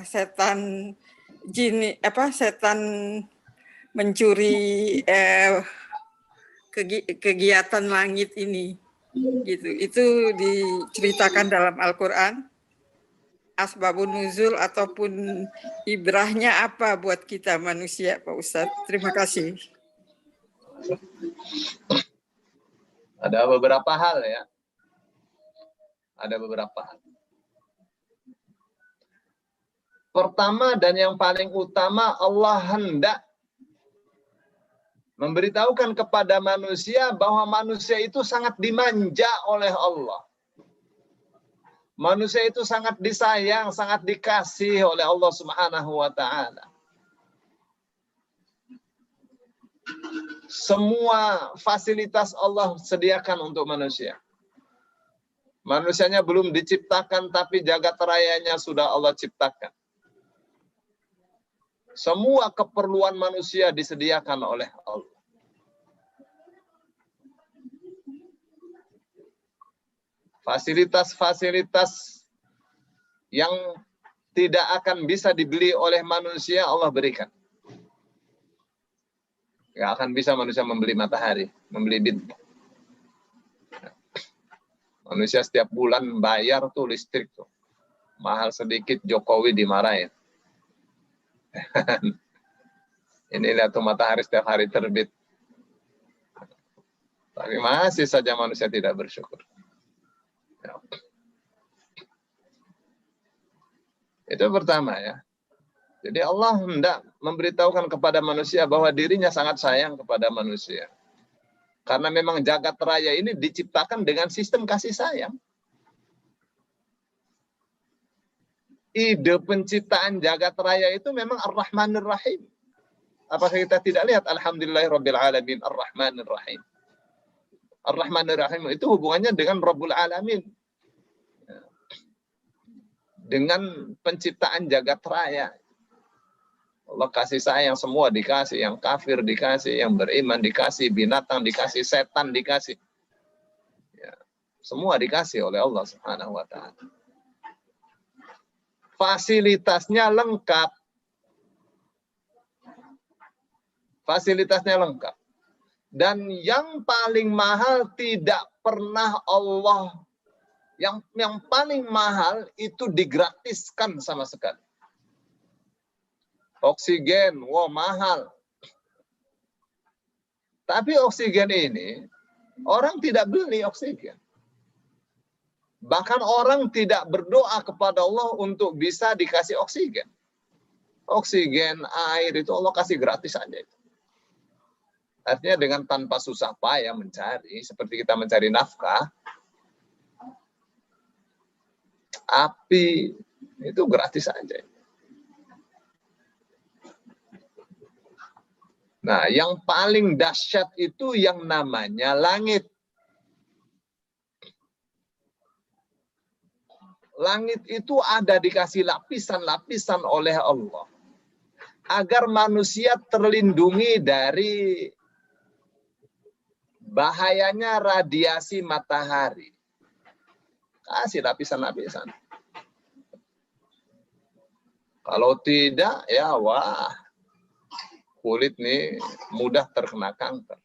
setan jin, setan mencuri kegiatan langit ini, gitu. Itu diceritakan dalam Al-Quran. Asbabun nuzul ataupun ibrahnya apa buat kita manusia, Pak Ustadz? Terima kasih. Ada beberapa hal ya. Ada beberapa hal. Pertama dan yang paling utama, Allah hendak memberitahukan kepada manusia bahwa manusia itu sangat dimanja oleh Allah. Manusia itu sangat disayang, sangat dikasih oleh Allah Subhanahu wa Ta'ala. Semua fasilitas Allah sediakan untuk manusia. Manusianya belum diciptakan, tapi jagat rayanya sudah Allah ciptakan. Semua keperluan manusia disediakan oleh Allah. Fasilitas-fasilitas yang tidak akan bisa dibeli oleh manusia Allah berikan. Nggak akan bisa manusia membeli matahari, membeli bintang. Manusia setiap bulan bayar tuh listrik tuh. Mahal sedikit Jokowi dimarahin. Ini lihat tuh matahari setiap hari terbit. Tapi masih saja manusia tidak bersyukur. Ya. Itu pertama ya. Jadi Allah hendak memberitahukan kepada manusia bahwa dirinya sangat sayang kepada manusia. Karena memang jagat raya ini diciptakan dengan sistem kasih sayang. Ide penciptaan jagat raya itu memang Ar-Rahmanir Rahim. Apakah kita tidak lihat Alhamdulillahirabbil alamin Ar-Rahmanir Rahim. Ar-Rahmanir Rahim itu hubungannya dengan Rabbul Alamin. Dengan penciptaan jagat raya. Allah kasih sayang semua dikasih, yang kafir dikasih, yang beriman dikasih, binatang dikasih, setan dikasih. Ya, semua dikasih oleh Allah Subhanahu wa Ta'ala. Fasilitasnya lengkap. Fasilitasnya lengkap. Dan yang paling mahal tidak pernah Allah, yang paling mahal itu digratiskan sama sekali. Oksigen, wow mahal. Tapi oksigen ini, orang tidak beli oksigen. Bahkan orang tidak berdoa kepada Allah untuk bisa dikasih oksigen. Oksigen, air itu Allah kasih gratis aja itu. Artinya dengan tanpa susah payah mencari, seperti kita mencari nafkah, api itu gratis aja. Nah, yang paling dahsyat itu yang namanya langit. Langit itu ada dikasih lapisan-lapisan oleh Allah. Agar manusia terlindungi dari bahayanya radiasi matahari. Kasih lapisan-lapisan. Kalau tidak, ya wah, kulit nih mudah terkena kanker.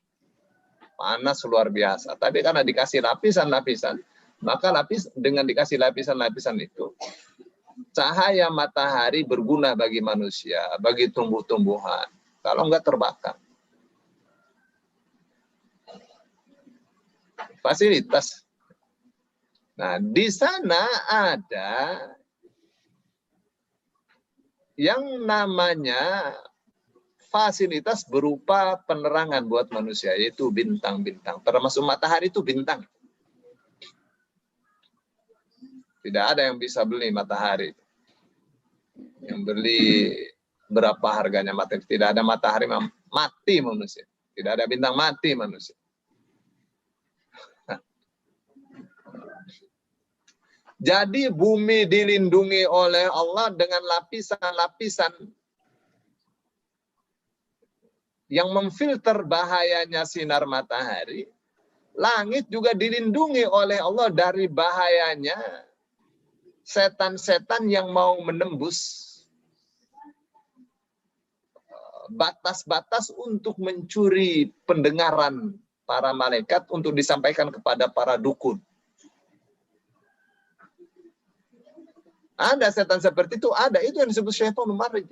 Panas luar biasa. Tapi karena dikasih lapisan-lapisan, maka dengan dikasih lapisan-lapisan itu, cahaya matahari berguna bagi manusia, bagi tumbuh-tumbuhan. Kalau enggak terbakar. Fasilitas. Nah, di sana ada yang namanya fasilitas berupa penerangan buat manusia, yaitu bintang-bintang. Termasuk matahari itu bintang. Tidak ada yang bisa beli matahari. Yang beli berapa harganya matahari. Tidak ada matahari, mati manusia. Tidak ada bintang, mati manusia. Jadi bumi dilindungi oleh Allah dengan lapisan-lapisan yang memfilter bahayanya sinar matahari. Langit juga dilindungi oleh Allah dari bahayanya setan-setan yang mau menembus batas-batas untuk mencuri pendengaran para malaikat untuk disampaikan kepada para dukun. Ada setan seperti itu, ada. Itu yang disebut syaitan marid.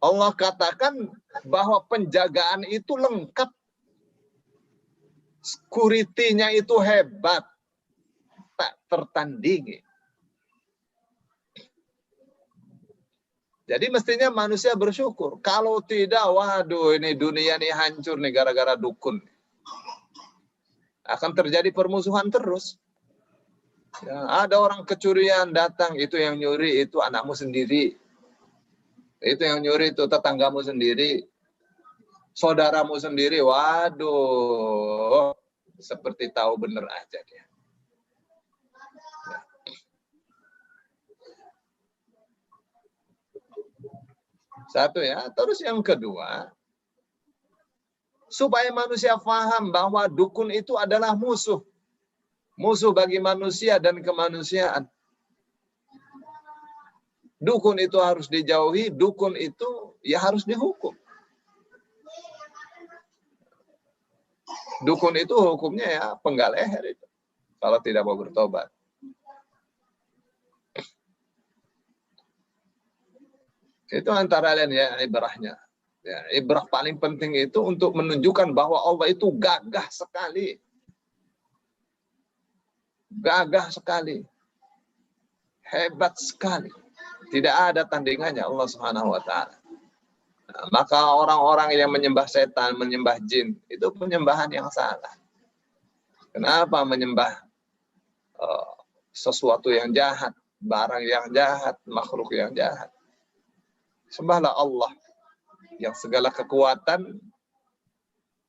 Allah katakan bahwa penjagaan itu lengkap. Security-nya itu hebat. Tak tertandingi. Jadi mestinya manusia bersyukur. Kalau tidak, waduh ini dunia ini hancur nih gara-gara dukun. Akan terjadi permusuhan terus. Ya, ada orang kecurian datang, itu yang nyuri itu anakmu sendiri. Itu yang nyuri itu tetanggamu sendiri. Saudaramu sendiri, waduh. Seperti tahu bener aja dia. Satu ya, terus yang kedua, supaya manusia paham bahwa dukun itu adalah musuh. Musuh bagi manusia dan kemanusiaan. Dukun itu harus dijauhi, dukun itu ya harus dihukum. Dukun itu hukumnya ya penggal leher itu. Kalau tidak mau bertobat. Itu antara lain ya ibrahnya. Ya, ibrah paling penting itu untuk menunjukkan bahwa Allah itu gagah sekali. Gagah sekali. Hebat sekali. Tidak ada tandingannya Allah Subhanahu wa taala. Nah, maka orang-orang yang menyembah setan, menyembah jin, itu penyembahan yang salah. Kenapa menyembah sesuatu yang jahat, barang yang jahat, makhluk yang jahat? Sembahlah Allah yang segala kekuatan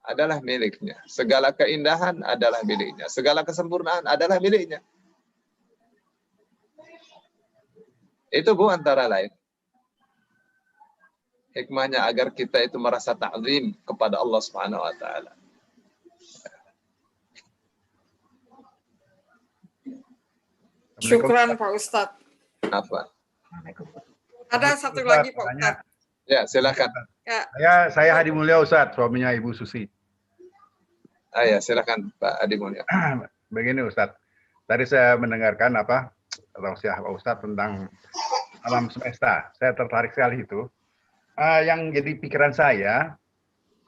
adalah miliknya. Segala keindahan adalah miliknya. Segala kesempurnaan adalah miliknya. Itu antara lain. Hikmahnya agar kita itu merasa ta'zim kepada Allah Subhanahu wa taala. Syukran Pak Ustadz. Apa? Ada satu lagi Pak Ustadz. Ya, silakan. Ya. Saya Hadi Mulya Ustadz, suaminya Ibu Susi. Ya, silakan Pak Hadi Mulya. Begini Ustadz, tadi saya mendengarkan tausiah Pak Ustadz tentang alam semesta. Saya tertarik sekali itu. Yang jadi pikiran saya,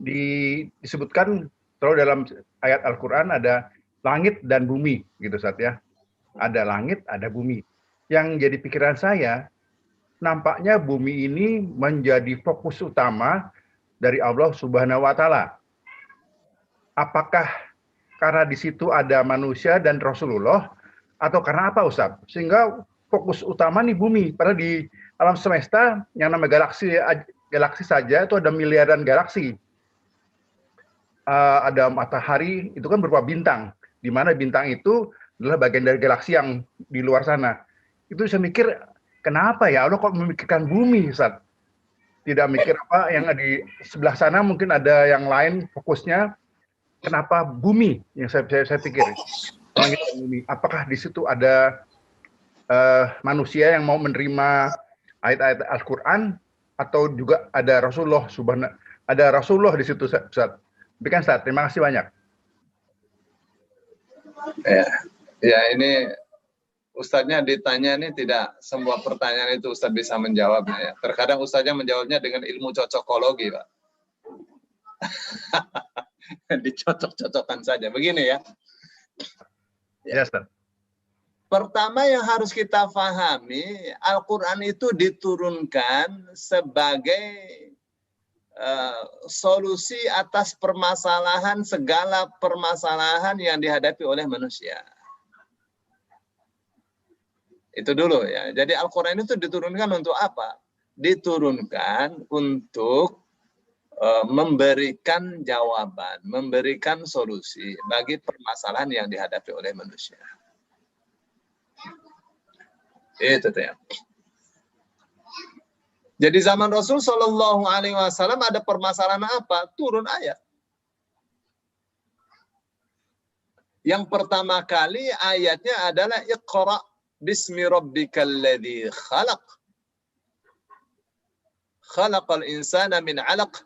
disebutkan selalu dalam ayat Al-Quran ada langit dan bumi, gitu Ustaz ya. Ada langit, ada bumi. Yang jadi pikiran saya, nampaknya bumi ini menjadi fokus utama dari Allah Subhanahu wa Ta'ala. Apakah karena di situ ada manusia dan Rasulullah, atau karena apa Ustaz? Sehingga fokus utama nih bumi. Padahal di alam semesta yang namanya galaksi saja itu ada miliaran galaksi. Ada matahari, itu kan berupa bintang. Di mana bintang itu adalah bagian dari galaksi yang di luar sana. Itu saya mikir, kenapa ya Allah kok memikirkan bumi Ustaz? Tidak mikir apa yang di sebelah sana mungkin ada yang lain fokusnya. Kenapa bumi yang saya pikir langit dan bumi? Apakah di situ ada manusia yang mau menerima ayat-ayat Al-Quran atau juga ada Rasulullah di situ Ustaz? Demikian Ustaz, terima kasih banyak. Ya ini Ustadznya ditanya ini tidak semua pertanyaan itu Ustadz bisa menjawabnya ya. Terkadang Ustadznya menjawabnya dengan ilmu cocokologi, Pak. Dicocok-cocokkan saja. Begini ya. Ya, Ustaz. Pertama yang harus kita pahami, Al-Quran itu diturunkan sebagai solusi atas segala permasalahan yang dihadapi oleh manusia. Itu dulu ya. Jadi Al-Quran itu diturunkan untuk apa? Diturunkan untuk memberikan jawaban, memberikan solusi bagi permasalahan yang dihadapi oleh manusia. Itu tuh ya. Jadi zaman Rasul Shallallahu Alaihi Wasallam ada permasalahan apa? Turun ayat. Yang pertama kali ayatnya adalah Iqra bismi rabbikal ladzi khalaq. Khalaqal insana min 'alaq.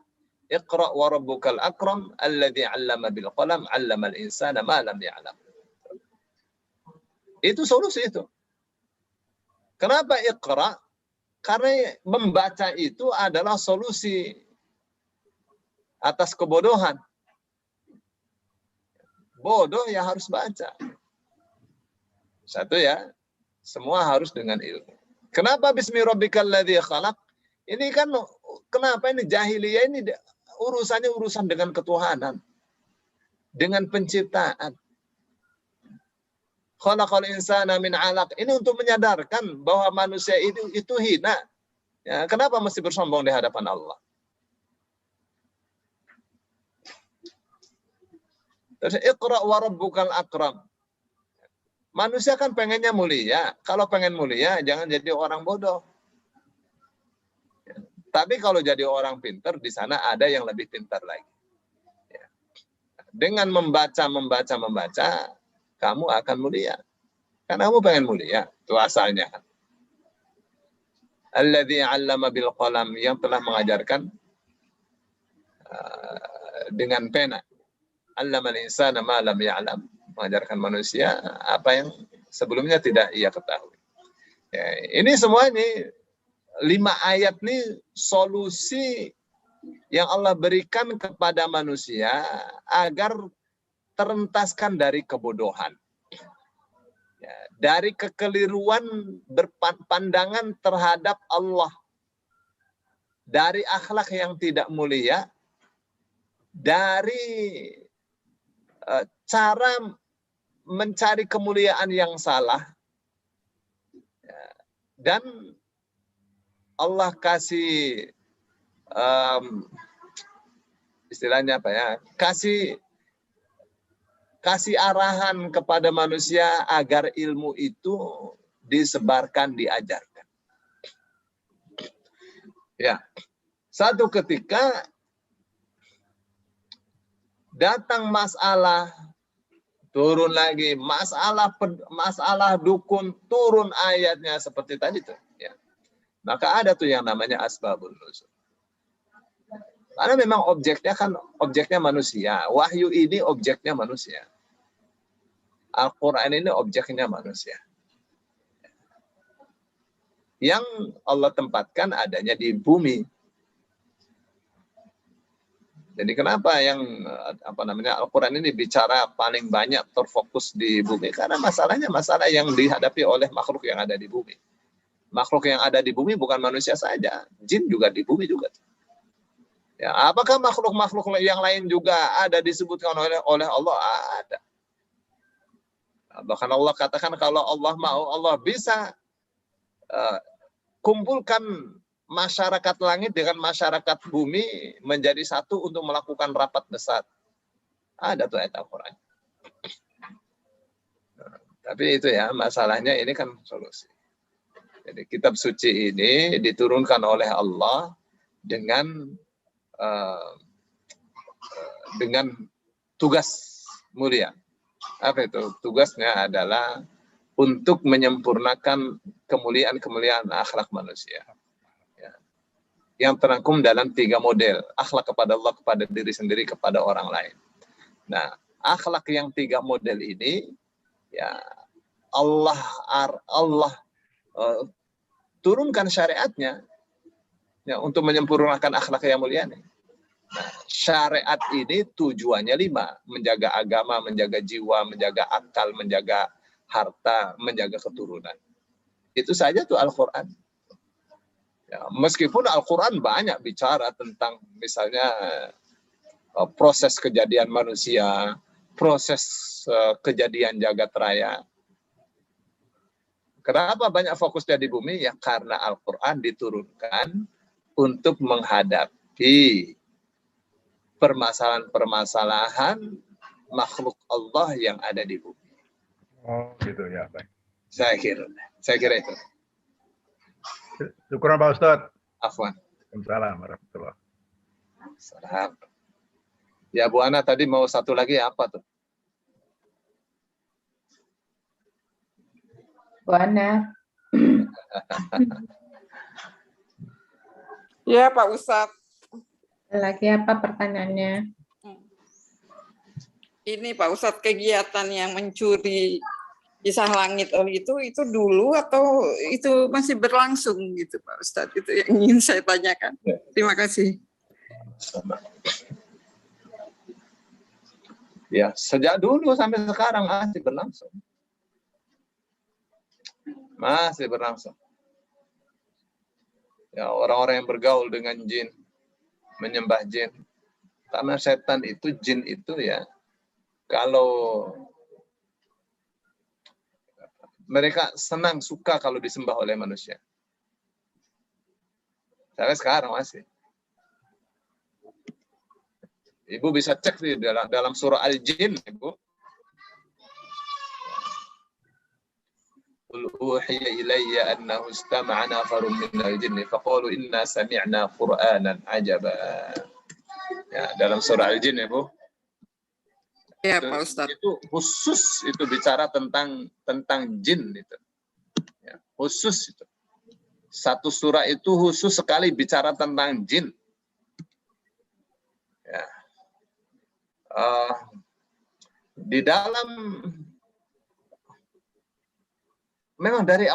Iqra wa rabbukal akram alladzi 'allama bil qalam 'allamal insana ma lam ya'lam. Itu solusi itu. Kenapa Iqra? Karena membaca itu adalah solusi atas kebodohan. Bodoh ya harus baca. Satu ya, semua harus dengan ilmu. Kenapa bismi rabbikal ladzi khalaq? Ini kan kenapa ini jahiliyah ini urusannya urusan dengan ketuhanan, dengan penciptaan. Khalaqal insana min 'alaq. Ini untuk menyadarkan bahwa manusia itu hina. Ya, kenapa mesti bersombong di hadapan Allah? Terus Iqra wa rabbukal akram. Manusia kan pengennya mulia. Kalau pengen mulia, jangan jadi orang bodoh. Tapi kalau jadi orang pintar, di sana ada yang lebih pintar lagi. Dengan membaca, kamu akan mulia. Karena kamu pengen mulia. Itu asalnya. Alladzi 'allama bil qalam, yang telah mengajarkan dengan pena. 'Allamal insana ma lam ya'lam. Mengajarkan manusia apa yang sebelumnya tidak ia ketahui. Ya, ini semua ini 5 ayat ini solusi yang Allah berikan kepada manusia agar terentaskan dari kebodohan. Ya, dari kekeliruan berpandangan terhadap Allah. Dari akhlak yang tidak mulia. Dari cara mencari kemuliaan yang salah. Ya, dan Allah kasih istilahnya apa ya? Kasih arahan kepada manusia agar ilmu itu disebarkan, diajarkan. Ya. Satu ketika datang masalah, turun lagi, masalah dukun, turun ayatnya seperti tadi tuh, ya. Maka ada tuh yang namanya asbabun nuzul. Karena memang objeknya manusia. Wahyu ini objeknya manusia. Al-Quran ini objeknya manusia. yang Allah tempatkan adanya di bumi. Jadi kenapa yang Al-Quran ini bicara paling banyak terfokus di bumi? Karena masalahnya masalah yang dihadapi oleh makhluk yang ada di bumi. Makhluk yang ada di bumi bukan manusia saja, jin juga di bumi juga. Ya, apakah makhluk-makhluk yang lain juga ada disebutkan oleh Allah? Ada. Bahkan Allah katakan kalau Allah mau, Allah bisa kumpulkan masyarakat langit dengan masyarakat bumi menjadi satu untuk melakukan rapat besar. Ada tuh ayat Al-Quran. Tapi itu ya, masalahnya ini kan solusi. Jadi kitab suci ini diturunkan oleh Allah dengan tugas mulia. Apa itu? Tugasnya adalah untuk menyempurnakan kemuliaan-kemuliaan akhlak manusia. Yang terangkum dalam 3 model. Akhlak kepada Allah, kepada diri sendiri, kepada orang lain. Nah, akhlak yang 3 model ini, ya Allah turunkan syariatnya ya, untuk menyempurnakan akhlak yang mulia ini. Nah, syariat ini tujuannya 5. Menjaga agama, menjaga jiwa, menjaga akal, menjaga harta, menjaga keturunan. Itu saja tuh Al-Quran. Ya, meskipun Al-Quran banyak bicara tentang misalnya proses kejadian manusia, proses kejadian jagat raya. Kenapa banyak fokusnya di bumi? Ya karena Al-Quran diturunkan untuk menghadapi permasalahan-permasalahan makhluk Allah yang ada di bumi. Oh, gitu ya, baik. Saya kira itu. Syukuran Pak Ustadz. Afwan. Waalaikumsalam warahmatullahi wabarakatuh. Ya Bu Ana tadi mau satu lagi apa tuh? Bu Ana. Ya Pak Ustadz. Lagi apa pertanyaannya? Ini Pak Ustadz, kegiatan yang mencuri kisah langit itu dulu atau itu masih berlangsung gitu Pak Ustadz? Itu yang ingin saya tanyakan. Terima kasih. Ya, sejak dulu sampai sekarang masih berlangsung. Masih berlangsung. Ya, orang-orang yang bergaul dengan jin, menyembah jin. Karena setan itu, jin itu ya, kalau mereka senang, suka kalau disembah oleh manusia. Sampai sekarang masih. Ibu bisa cek di dalam surah Al-Jin, Ibu. Qul uhiya ilayya annahu istama'a nafarun minal jinni faqalu inna sami'na qur'anan ajaba. Ya, dalam surah Al-Jin, Ibu. Ya Pak Ustadz. Itu khusus itu bicara tentang jin itu. Ya, khusus itu. Satu surah itu khusus sekali bicara tentang jin. Ya. Di dalam memang dari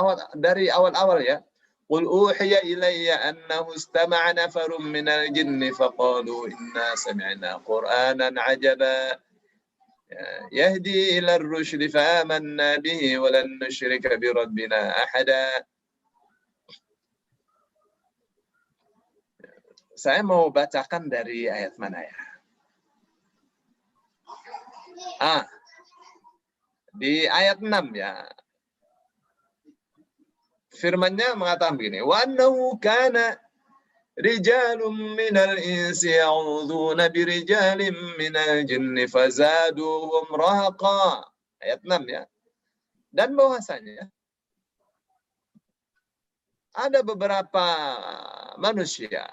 awal ya. Qul uhiya ilayya annahu istama'a nafarun minal jinni faqalu inna sami'na qur'anan ajaba. Yahdi ila ar-rusyd fa amanna bihi wa lan nusyrika bi rabbina ahada. Saya mau bacakan dari ayat mana ya? Di ayat 6 ya. Firman-Nya mengatakan begini, wa annahu kana rijalun minal insi ya'udzuuna birijalin minal jinni fazaduhum rahaqa. Ayat 6 ya. Dan bahwasanya ada beberapa manusia,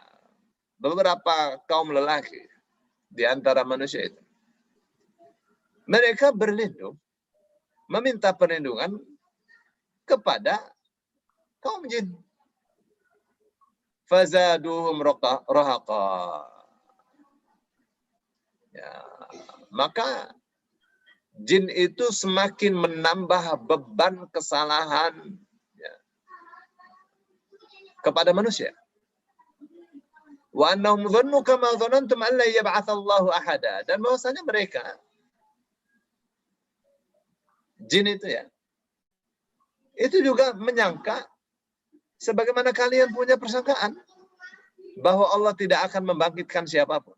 beberapa kaum lelaki di antara manusia itu. Mereka berlindung, meminta perlindungan kepada kaum jin. Fazaduhum rahaqa. Ya, maka jin itu semakin menambah beban kesalahan, ya, kepada manusia. Wa annahum dhannu kama dhanantum an la yab'atsallahu ahada. Dan bahwasanya mereka jin itu ya, itu juga menyangka sebagaimana kalian punya persangkaan bahwa Allah tidak akan membangkitkan siapapun.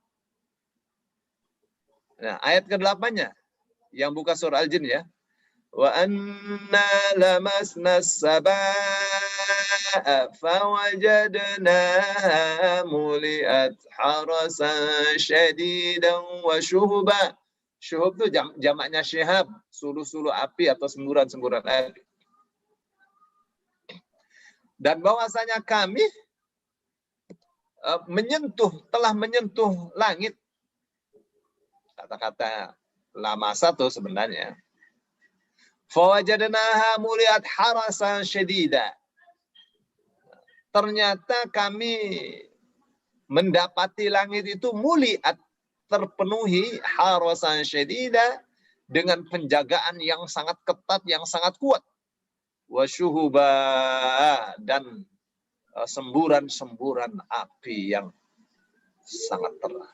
Nah, ayat ke-8-nya yang buka surah Al-Jin ya. Wa anna lamasna as-samaa'a fawajadnaha muli'at harasan shadidan wa syuhuba. Syuhub itu jamaknya syihab, suluh-suluh api atau semburan-semburan api. Dan bahwasanya kami telah menyentuh langit. Kata-kata lamasa itu sebenarnya. Fawajadnaha muliat harasan syadida. Ternyata kami mendapati langit itu muliat, terpenuhi harasan syadida, dengan penjagaan yang sangat ketat, yang sangat kuat. Wasyuhuba, dan semburan-semburan api yang sangat terang.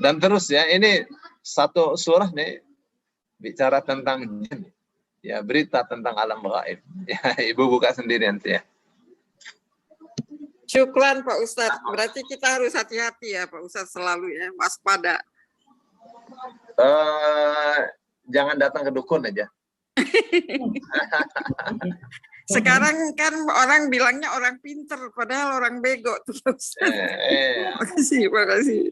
Dan terus ya, ini satu surah nih bicara tentang jin, ya, berita tentang alam gaib. Ya, Ibu buka sendiri nanti ya. Syukran Pak Ustadz. Berarti kita harus hati-hati ya Pak Ustadz, selalu ya, waspada. Jangan datang ke dukun aja. Sekarang kan orang bilangnya orang pinter, padahal orang bego terus. Makasih, makasih.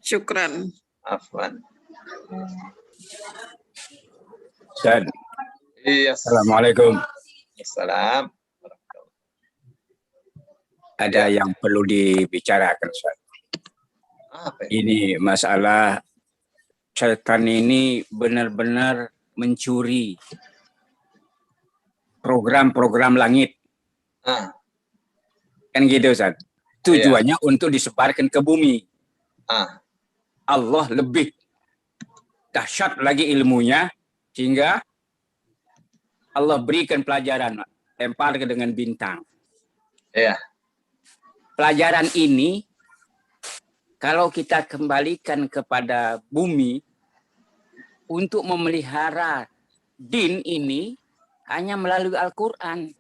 Syukran. Afwan. Ustaz. Iya. Assalamualaikum. Assalam. Ada yang perlu dibicarakan, Ustaz. Apa ya? Ini masalah setan ini benar-benar mencuri program-program langit. Kan gitu, Ustaz. Tujuannya untuk disebarkan ke bumi. Allah lebih dahsyat lagi ilmunya, sehingga Allah berikan pelajaran, lempar ke dengan bintang. Iya. Pelajaran ini kalau kita kembalikan kepada bumi untuk memelihara din ini hanya melalui Al-Quran.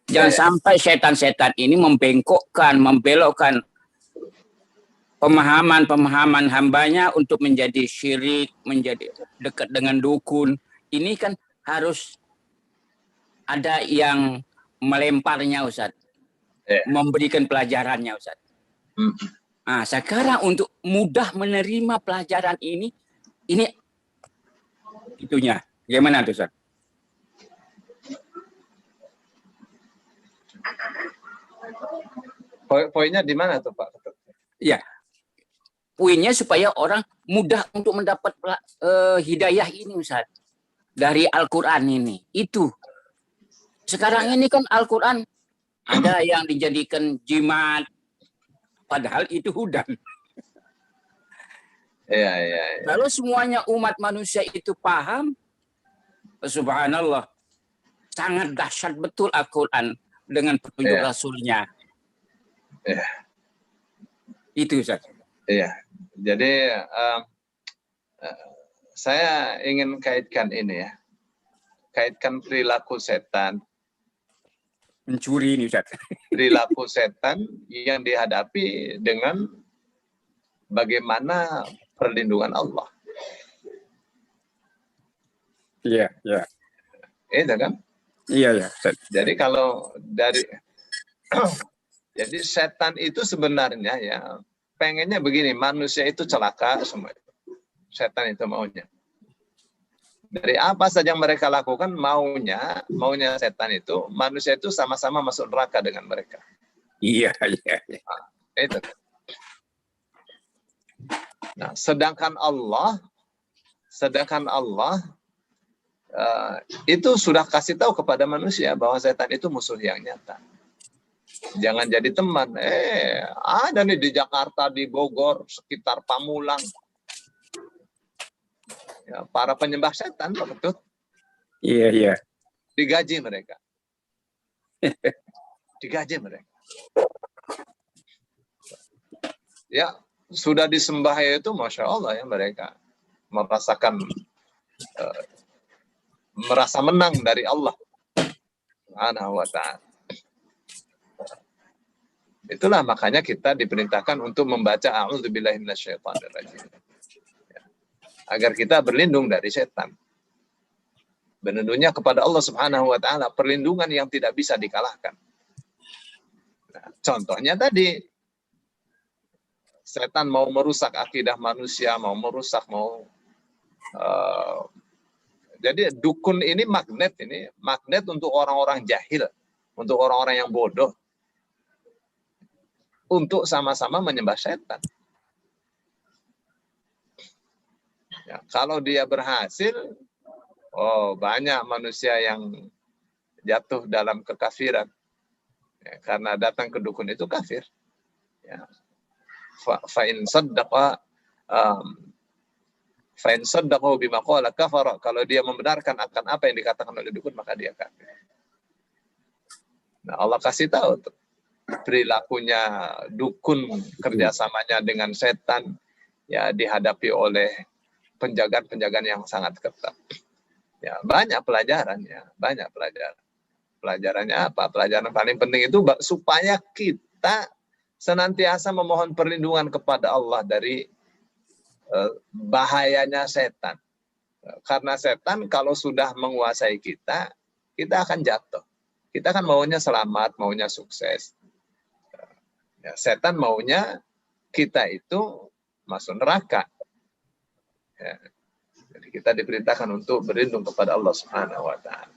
Jangan sampai setan-setan ini membengkokkan, membelokkan pemahaman-pemahaman hambanya untuk menjadi syirik, menjadi dekat dengan dukun. Ini kan harus ada yang melemparnya, Ustaz. Memberikan pelajarannya, Ustaz. Nah, sekarang untuk mudah menerima pelajaran ini itunya. Gimana tuh, Ustaz? Poinnya di mana tuh, Pak? Ya. Poinnya supaya orang mudah untuk mendapat hidayah ini, Ustaz. Dari Al-Quran ini. Itu. Sekarang ini kan Al-Quran ada yang dijadikan jimat, padahal itu hudan. Iya. Kalau semuanya umat manusia itu paham, subhanallah, sangat dahsyat betul Al-Quran dengan petunjuk Rasulnya. Iya. Itu, Ustaz. Iya. Jadi saya ingin kaitkan ini ya. Kaitkan perilaku setan. Mencuri ini, Ustaz. Perilaku setan yang dihadapi dengan bagaimana perlindungan Allah. Iya. Itu kan? Iya, Ustaz. Jadi kalau dari jadi setan itu sebenarnya ya pengennya begini, manusia itu celaka semua. Setan itu maunya. Dari apa saja yang mereka lakukan, maunya setan itu, manusia itu sama-sama masuk neraka dengan mereka. Iya. Itu. Nah, sedangkan Allah itu sudah kasih tahu kepada manusia bahwa setan itu musuh yang nyata. Jangan jadi teman. Ada nih di Jakarta, di Bogor, sekitar Pamulang, Ya, para penyembah setan, betul. Iya. Digaji mereka. Digaji mereka. Ya, sudah disembah itu, Masya Allah ya, mereka merasakan merasa menang dari Allah Subhanahu wa ta'ala. Itulah makanya kita diperintahkan untuk membaca a'udzubillahi minasyaitonirrajim. Ya. Agar kita berlindung dari setan. Berlindungnya kepada Allah Subhanahu wa ta'ala, perlindungan yang tidak bisa dikalahkan. Nah, contohnya tadi, setan mau merusak akidah manusia, mau merusak, jadi dukun ini magnet untuk orang-orang jahil, untuk orang-orang yang bodoh, untuk sama-sama menyembah setan. Ya, kalau dia berhasil, banyak manusia yang jatuh dalam kekafiran. Ya, karena datang ke dukun itu kafir. Ya. Fa'in saddaqahu bima qala kafara. Kalau dia membenarkan akan apa yang dikatakan oleh dukun, maka dia kafir. Nah, Allah kasih tahu tuh, perilakunya dukun, kerjasamanya dengan setan, ya dihadapi oleh penjagaan-penjagaan yang sangat ketat. Ya, banyak pelajaran ya, banyak pelajaran. Pelajarannya apa? Pelajaran paling penting itu supaya kita senantiasa memohon perlindungan kepada Allah dari bahayanya setan. Karena setan kalau sudah menguasai kita, kita akan jatuh. Kita kan maunya selamat, maunya sukses. Ya, setan maunya kita itu masuk neraka. Ya. Jadi kita diperintahkan untuk berlindung kepada Allah Subhanahu wa ta'ala.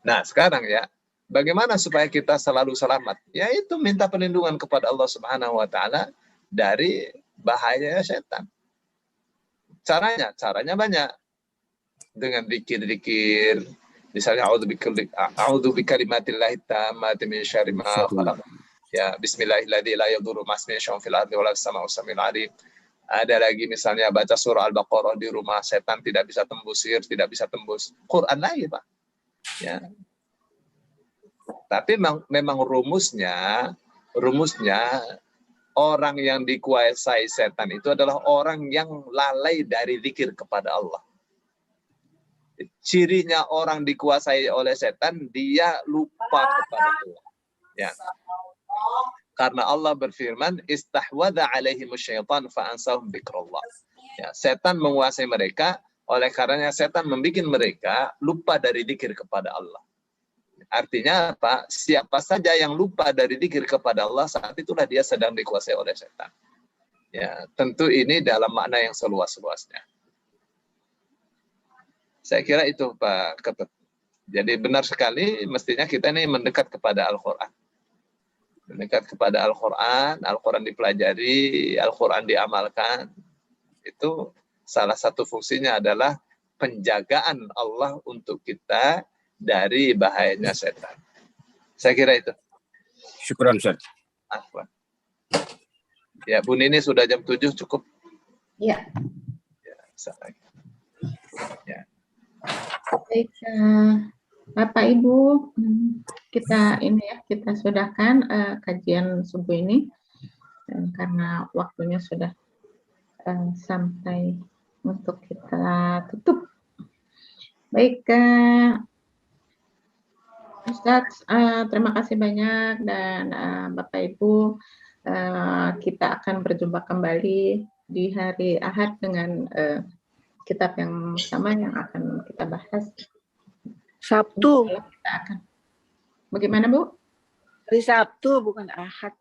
Nah, sekarang ya, bagaimana supaya kita selalu selamat? Yaitu minta perlindungan kepada Allah Subhanahu wa ta'ala dari bahayanya setan. Caranya banyak. Dengan zikir-zikir, misalnya a'udzu bikalimatillahi tammati min syarri ma khalaq. Ya, bismillahirrahmanirrahim, la yadurru ma'asmihi syai'un fil ardi wa la fis sama'i was-sami'ul 'alim. Ada lagi misalnya baca surah Al-Baqarah di rumah, setan tidak bisa tembus, sihir tidak bisa tembus. Quran lagi, Pak. Ya. Tapi memang rumusnya orang yang dikuasai setan itu adalah orang yang lalai dari zikir kepada Allah. Cirinya orang dikuasai oleh setan, dia lupa kepada Allah. Ya. Karena Allah berfirman, istahwadha alaihimus syaitan fa'ansahum dzikrullah. Ya, setan menguasai mereka, oleh karenanya setan membuat mereka lupa dari zikir kepada Allah. Artinya apa? Siapa saja yang lupa dari zikir kepada Allah, saat itulah dia sedang dikuasai oleh setan. Ya, tentu ini dalam makna yang seluas-luasnya. Saya kira itu Pak Ketut. Jadi benar sekali, mestinya kita ini mendekat kepada Al-Quran. Mendekat kepada Al-Quran, Al-Quran dipelajari, Al-Quran diamalkan. Itu salah satu fungsinya adalah penjagaan Allah untuk kita dari bahayanya setan. Saya kira itu. Syukran, Ustaz. Afwan. Ya, Bu Nini sudah jam 7 cukup? Ya. Ya, lagi. Ya. Baik, Bapak Ibu, kita sudahkan kajian subuh ini karena waktunya sudah sampai untuk kita tutup. Baik, Ustadz, terima kasih banyak, dan Bapak Ibu, kita akan berjumpa kembali di hari Ahad dengan kitab yang sama yang akan kita bahas. Sabtu. Kita akan. Bagaimana, Bu? Hari Sabtu, bukan Ahad.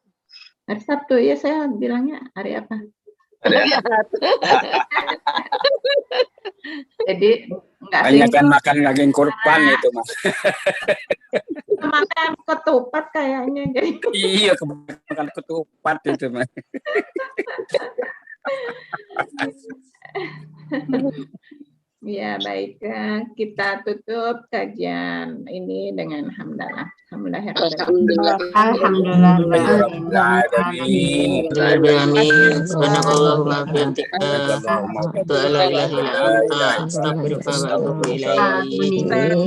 Hari Sabtu, ya saya bilangnya hari apa? Jadi enggak sih. Banyak kan makan daging kurban itu, Mas. Makan ketupat kayaknya. Jadi Iya, makan ketupat itu, Mas. Ya, baik. Kita tutup kajian ini dengan hamdalah. Alhamdulillah. Alhamdulillah. Amin. Subhanakallahumma wa bihamdika. La ilaha illa anta, astaghfiruka wa atubu ilaik. Amin.